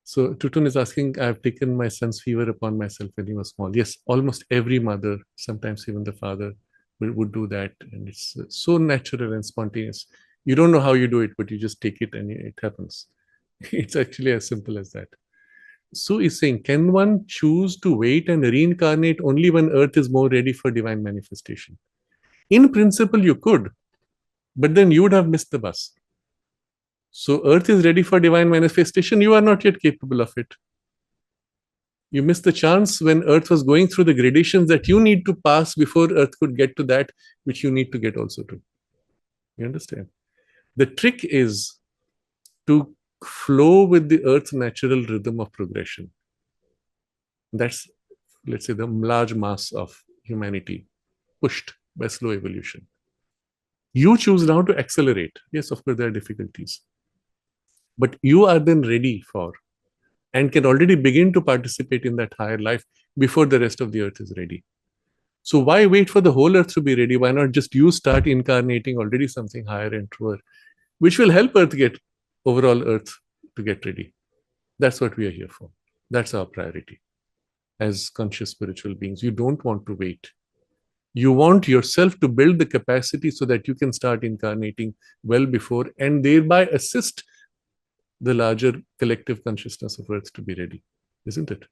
so Tutun is asking, I have taken my son's fever upon myself when he was small. Yes, almost every mother, sometimes even the father, would do that. And it's so natural and spontaneous. You don't know how you do it, but you just take it and it happens. It's actually as simple as that. So is saying, can one choose to wait and reincarnate only when Earth is more ready for divine manifestation? In principle, you could, but then you would have missed the bus. So Earth is ready for divine manifestation. You are not yet capable of it. You missed the chance when Earth was going through the gradations that you need to pass before Earth could get to that which you need to get also to. You understand? The trick is to flow with the Earth's natural rhythm of progression. That's, let's say, the large mass of humanity pushed by slow evolution. You choose now to accelerate. Yes, of course, there are difficulties. But you are then ready for and can already begin to participate in that higher life before the rest of the earth is ready. So why wait for the whole earth to be ready? Why not just you start incarnating already something higher and truer, which will help earth get, overall earth to get ready. That's what we are here for. That's our priority. as conscious spiritual beings. You don't want to wait. You want yourself to build the capacity so that you can start incarnating well before and thereby assist the larger collective consciousness of Earth to be ready, isn't it?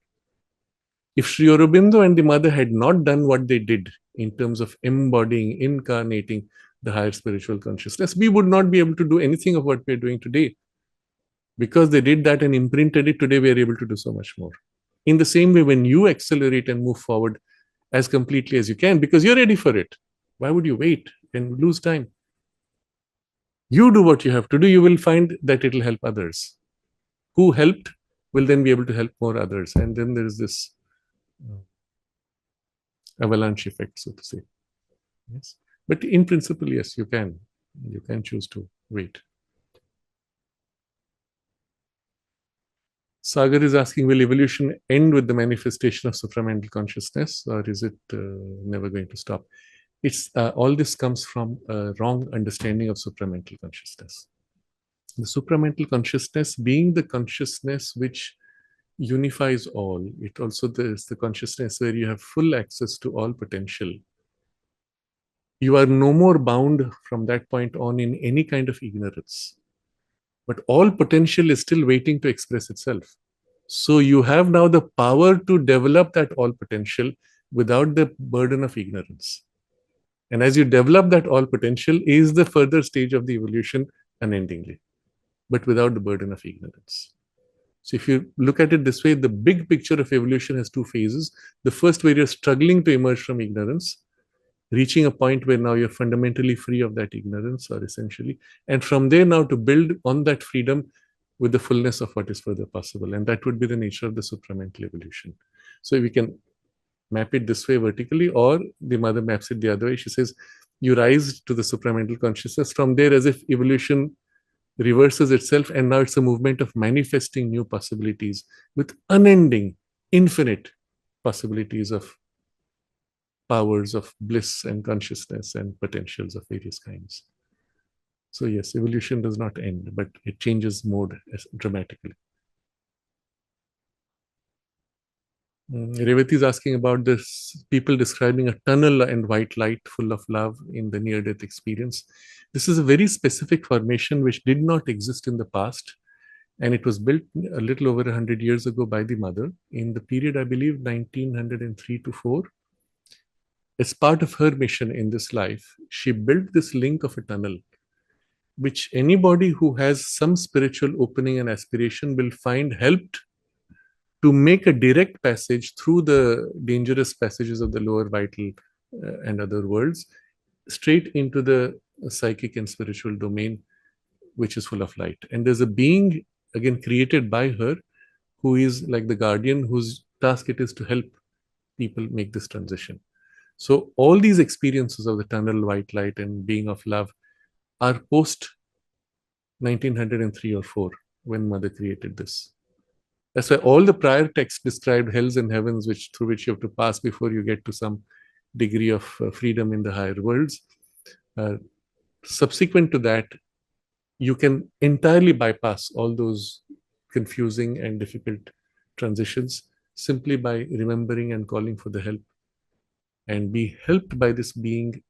If Sri Aurobindo and the mother had not done what they did in terms of embodying, incarnating the higher spiritual consciousness, we would not be able to do anything of what we're doing today. Because they did that and imprinted it, today we are able to do so much more. In the same way, when you accelerate and move forward as completely as you can, because you're ready for it, why would you wait and lose time? You do what you have to do, you will find that it will help others. Who helped will then be able to help more others. And then there is this avalanche effect, so to say. Yes. But in principle, yes, you can. You can choose to wait. Sagar is asking, will evolution end with the manifestation of supramental consciousness, or is it never going to stop? It's all this comes from a wrong understanding of supramental consciousness. The supramental consciousness being the consciousness which unifies all. It also is the consciousness where you have full access to all potential. You are no more bound from that point on in any kind of ignorance. But all potential is still waiting to express itself. So you have now the power to develop that all potential without the burden of ignorance. And as you develop that all potential is the further stage of the evolution unendingly, but without the burden of ignorance. So if you look at it this way, the big picture of evolution has two phases. The first, where you're struggling to emerge from ignorance, reaching a point where now you're fundamentally free of that ignorance, or essentially, and from there now to build on that freedom with the fullness of what is further possible. And that would be the nature of the supramental evolution. So we can map it this way vertically, or the mother maps it the other way. She says, you rise to the supramental consciousness. From there, as if evolution reverses itself, and now it's a movement of manifesting new possibilities with unending, infinite possibilities of powers of bliss and consciousness and potentials of various kinds. So yes, evolution does not end, but it changes mode dramatically. Revati is asking about this people describing a tunnel and white light full of love in the near-death experience. This is a very specific formation which did not exist in the past, and it was built a little over 100 years ago by the mother in the period, I believe, 1903 to 4. As part of her mission in this life, she built this link of a tunnel, which anybody who has some spiritual opening and aspiration will find helped to make a direct passage through the dangerous passages of the lower vital and other worlds, straight into the psychic and spiritual domain, which is full of light. And there's a being, again, created by her, who is like the guardian, whose task it is to help people make this transition. So all these experiences of the tunnel, white light, and being of love are post 1903 or 4, when Mother created this. That's why all the prior texts described hells and heavens, through which you have to pass before you get to some degree of freedom in the higher worlds. Subsequent to that, you can entirely bypass all those confusing and difficult transitions simply by remembering and calling for the help, and be helped by this being.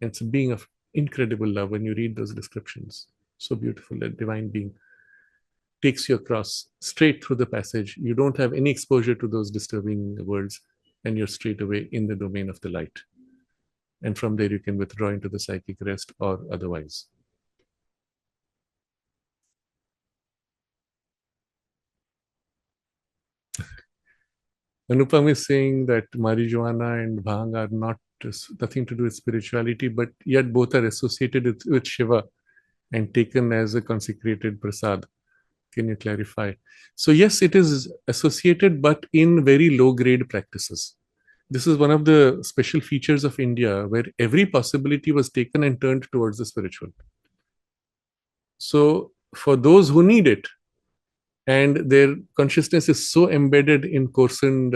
It's a being of incredible love. When you read those descriptions, so beautiful, that divine being takes you across straight through the passage. You don't have any exposure to those disturbing words, and you're straight away in the domain of the light. And from there, you can withdraw into the psychic rest or otherwise. Anupam is saying that marijuana and bhang are nothing to do with spirituality, but yet both are associated with Shiva and taken as a consecrated prasad. Can you clarify? So yes, it is associated, but in very low-grade practices. This is one of the special features of India, where every possibility was taken and turned towards the spiritual. So for those who need it, and their consciousness is so embedded in coarsened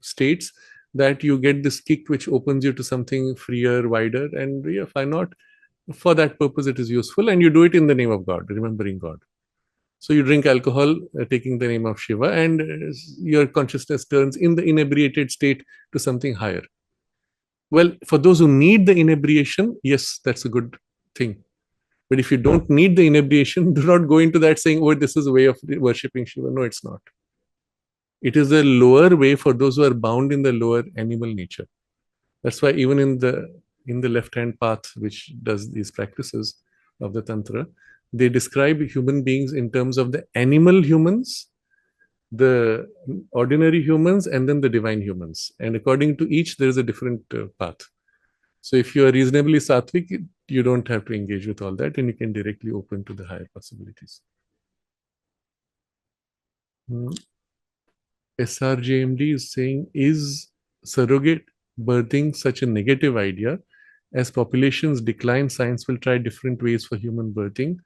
states, that you get this kick which opens you to something freer, wider, and why not? For that purpose, it is useful, and you do it in the name of God, remembering God. So you drink alcohol, taking the name of Shiva, and your consciousness turns in the inebriated state to something higher. Well, for those who need the inebriation, yes, that's a good thing. But if you don't need the inebriation, do not go into that saying, oh, this is a way of worshipping Shiva. No, it's not. It is a lower way for those who are bound in the lower animal nature. That's why even in the left-hand path, which does these practices of the Tantra, they describe human beings in terms of the animal humans, the ordinary humans, and then the divine humans. And according to each, there is a different path. So if you are reasonably sattvic, you don't have to engage with all that, and you can directly open to the higher possibilities. SRJMD is saying, is surrogate birthing such a negative idea? As populations decline, science will try different ways for human birthing.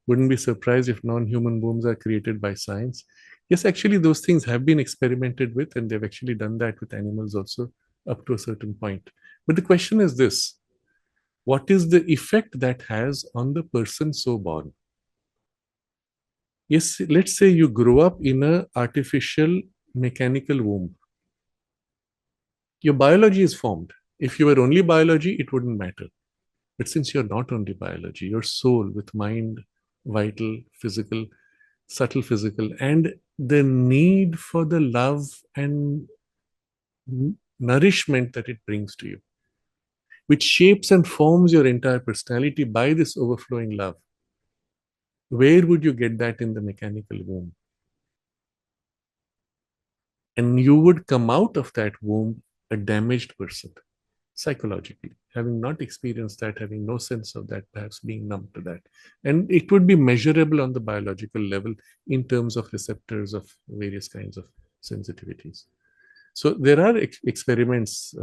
Wouldn't be surprised if non-human wombs are created by science. Yes, actually, those things have been experimented with, and they've actually done that with animals also up to a certain point. But the question is this: what is the effect that has on the person so born? Yes, let's say you grow up in an artificial mechanical womb. Your biology is formed. If you were only biology, it wouldn't matter. But since you're not only biology, your soul with mind, vital, physical, subtle physical, and the need for the love and nourishment that it brings to you, which shapes and forms your entire personality by this overflowing love. Where would you get that in the mechanical womb? And you would come out of that womb a damaged person, psychologically, having not experienced that, having no sense of that, perhaps being numb to that. And it would be measurable on the biological level in terms of receptors of various kinds of sensitivities. So there are experiments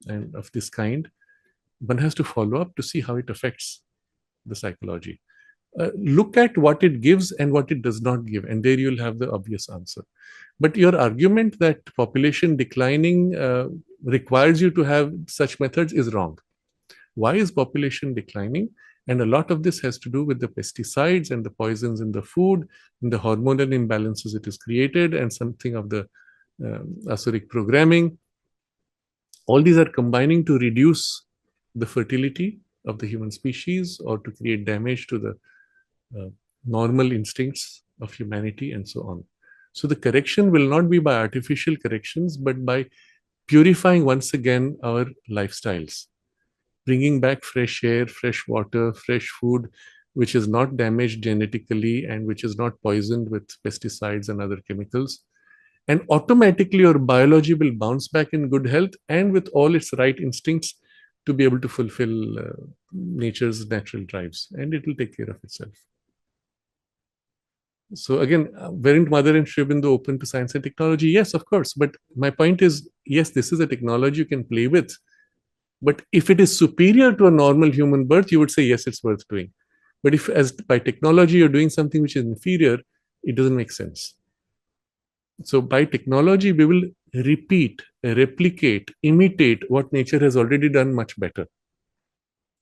and of this kind. One has to follow up to see how it affects the psychology. Look at what it gives and what it does not give, and there you'll have the obvious answer. But your argument that population declining requires you to have such methods is wrong. Why is population declining? And a lot of this has to do with the pesticides and the poisons in the food, and the hormonal imbalances it is created, and something of the Asuric programming. All these are combining to reduce the fertility of the human species or to create damage to the normal instincts of humanity and so on. So the correction will not be by artificial corrections, but by purifying once again our lifestyles, bringing back fresh air, fresh water, fresh food, which is not damaged genetically and which is not poisoned with pesticides and other chemicals. And automatically your biology will bounce back in good health and with all its right instincts to be able to fulfill nature's natural drives, and it will take care of itself. So again, weren't Mother and Sraddhalu open to science and technology? Yes, of course. But my point is, yes, this is a technology you can play with. But if it is superior to a normal human birth, you would say, yes, it's worth doing. But if as by technology you're doing something which is inferior, it doesn't make sense. So by technology, we will repeat, replicate, imitate what nature has already done much better.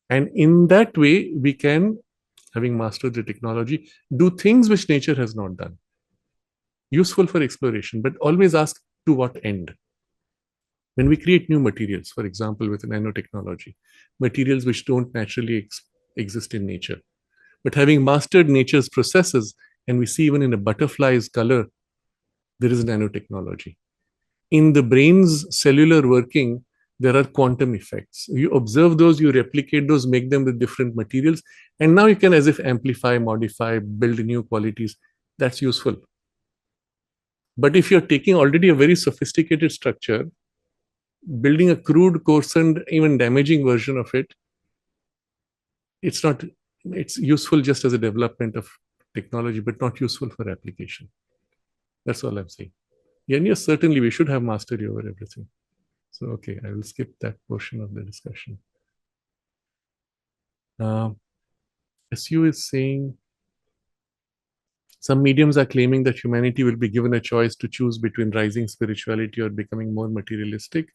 And in that way, we can, having mastered the technology, do things which nature has not done. Useful for exploration, but always ask to what end. When we create new materials, for example, with nanotechnology, materials which don't naturally exist in nature, but having mastered nature's processes, and we see even in a butterfly's color, there is nanotechnology. In the brain's cellular working, there are quantum effects. You observe those, you replicate those, make them with different materials, and now you can as if amplify, modify, build new qualities. That's useful. But if you're taking already a very sophisticated structure, building a crude, coarsened, even damaging version of it, it's not, it's useful just as a development of technology, but not useful for application. That's all I'm saying. Yeah, and yes, certainly we should have mastery over everything. So, okay, I will skip that portion of the discussion. SU is saying, some mediums are claiming that humanity will be given a choice to choose between rising spirituality or becoming more materialistic.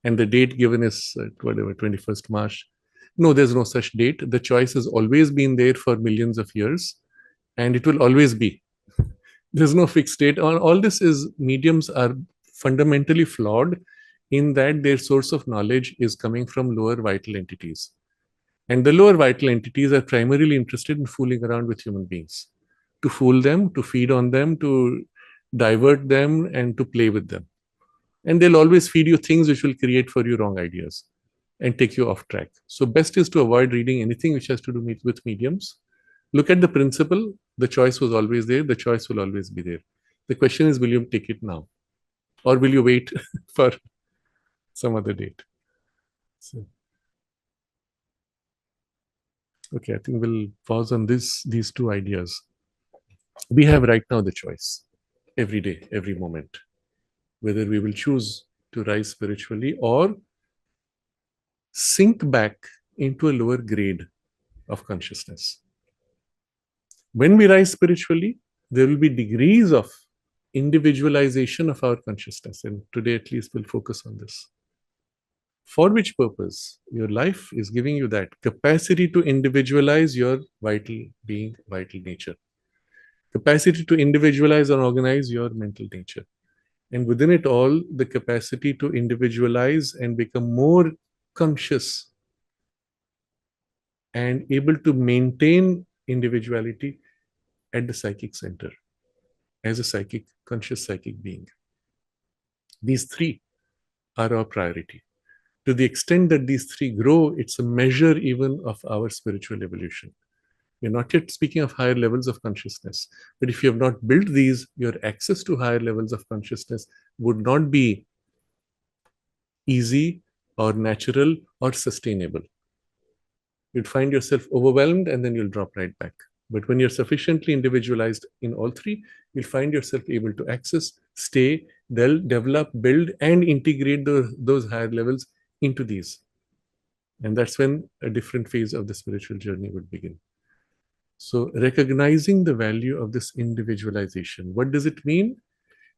And the date given is whatever, 21st March. No, there's no such date. The choice has always been there for millions of years, and it will always be. There's no fixed state. All this is, mediums are fundamentally flawed in that their source of knowledge is coming from lower vital entities. And the lower vital entities are primarily interested in fooling around with human beings, to fool them, to feed on them, to divert them, and to play with them. And they'll always feed you things which will create for you wrong ideas and take you off track. So best is to avoid reading anything which has to do with mediums. Look at the principle. The choice was always there. The choice will always be there. The question is, will you take it now? Or will you wait for some other date? So, okay, I think we'll pause on these two ideas. We have right now the choice, every day, every moment, whether we will choose to rise spiritually or sink back into a lower grade of consciousness. When we rise spiritually, there will be degrees of individualization of our consciousness. And today, at least, we'll focus on this. For which purpose? Your life is giving you that capacity to individualize your vital being, vital nature, capacity to individualize and organize your mental nature. And within it all, the capacity to individualize and become more conscious and able to maintain individuality at the psychic center as a psychic, conscious psychic being. These three are our priority. To the extent that these three grow, it's a measure even of our spiritual evolution. We're not yet speaking of higher levels of consciousness, but if you have not built these, your access to higher levels of consciousness would not be easy or natural or sustainable. You'd find yourself overwhelmed and then you'll drop right back. But when you're sufficiently individualized in all three, you'll find yourself able to access, stay, develop, build, and integrate those higher levels into these. And that's when a different phase of the spiritual journey would begin. So, recognizing the value of this individualization, what does it mean?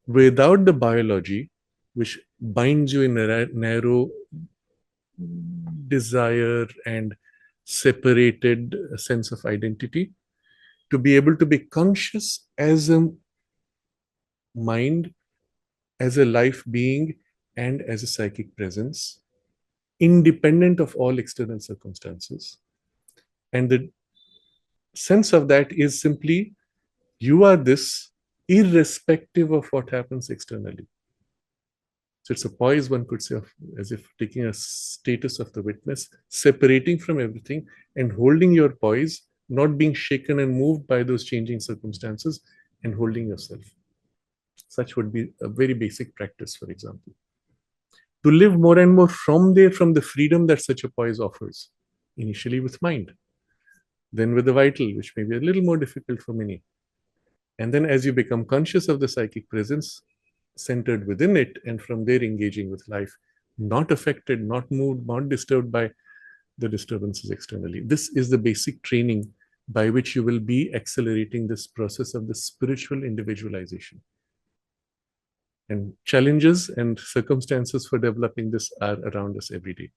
Without the biology, which binds you in a narrow desire and separated sense of identity, to be able to be conscious as a mind, as a life being, and as a psychic presence, independent of all external circumstances. And the sense of that is simply, you are this irrespective of what happens externally. So it's a poise, one could say, of, as if taking a status of the witness, separating from everything and holding your poise, not being shaken and moved by those changing circumstances, and holding yourself. Such would be a very basic practice, for example. To live more and more from there, from the freedom that such a poise offers, initially with mind, then with the vital, which may be a little more difficult for many. And then as you become conscious of the psychic presence, centered within it, and from there engaging with life, not affected, not moved, not disturbed by the disturbances externally. This is the basic training by which you will be accelerating this process of the spiritual individualization. And challenges and circumstances for developing this are around us every day.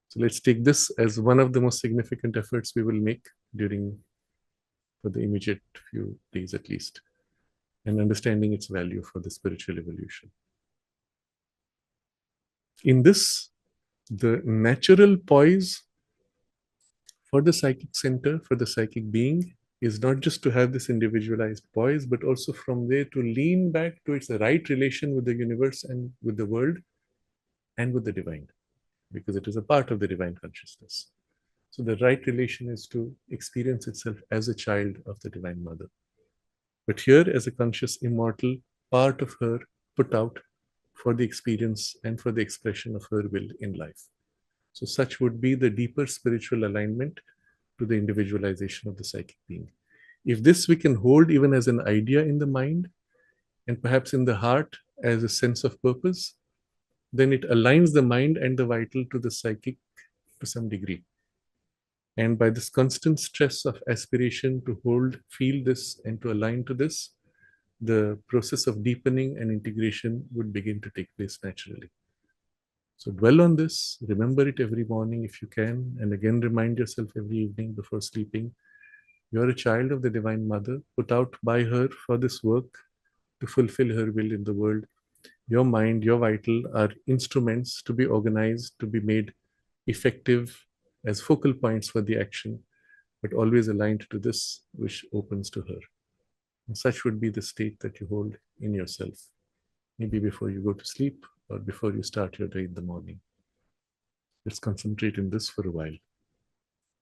So let's take this as one of the most significant efforts we will make for the immediate few days at least, and understanding its value for the spiritual evolution. In this, the natural poise for the psychic center, for the psychic being, is not just to have this individualized poise, but also from there to lean back to its right relation with the universe and with the world and with the divine, because it is a part of the divine consciousness. So the right relation is to experience itself as a child of the Divine Mother. But here, as a conscious, immortal part of her put out for the experience and for the expression of her will in life. So such would be the deeper spiritual alignment to the individualization of the psychic being. If this we can hold even as an idea in the mind and perhaps in the heart as a sense of purpose, then it aligns the mind and the vital to the psychic to some degree. And by this constant stress of aspiration to hold, feel this, and to align to this, the process of deepening and integration would begin to take place naturally. So dwell on this, remember it every morning if you can, and again remind yourself every evening before sleeping You are a child of the Divine Mother, put out by her for this work to fulfill her will in the world. Your mind, your vital are instruments to be organized, to be made effective as focal points for the action, but always aligned to this which opens to her. And such would be the state that you hold in yourself, maybe before you go to sleep or before you start your day in the morning. Let's concentrate in this for a while.